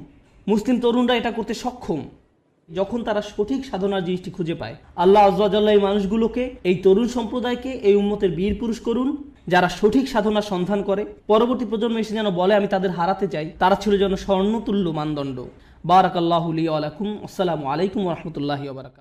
মুসলিম তরুণরা এটা করতে সক্ষম যখন তারা সঠিক সাধনার জিনিসটি খুঁজে পায়। আল্লাহ আযজা ওয়া জাল্লা এই মানুষগুলোকে, এই তরুণ সম্প্রদায়কে এই উম্মতের বীর পুরুষ করুন, যারা সঠিক সাধনার সন্ধান করে। পরবর্তী প্রজন্ম এসে যেন বলে আমি তাদের হারাতে চাই, তারা ছিল যেন স্বর্ণতুল্য মানদণ্ড। বারাকাল্লাহু লি ওয়া লাকুম। আসসালামু আলাইকুম ওয়া রাহমাতুল্লাহি ওয়া বারাকাতুহু।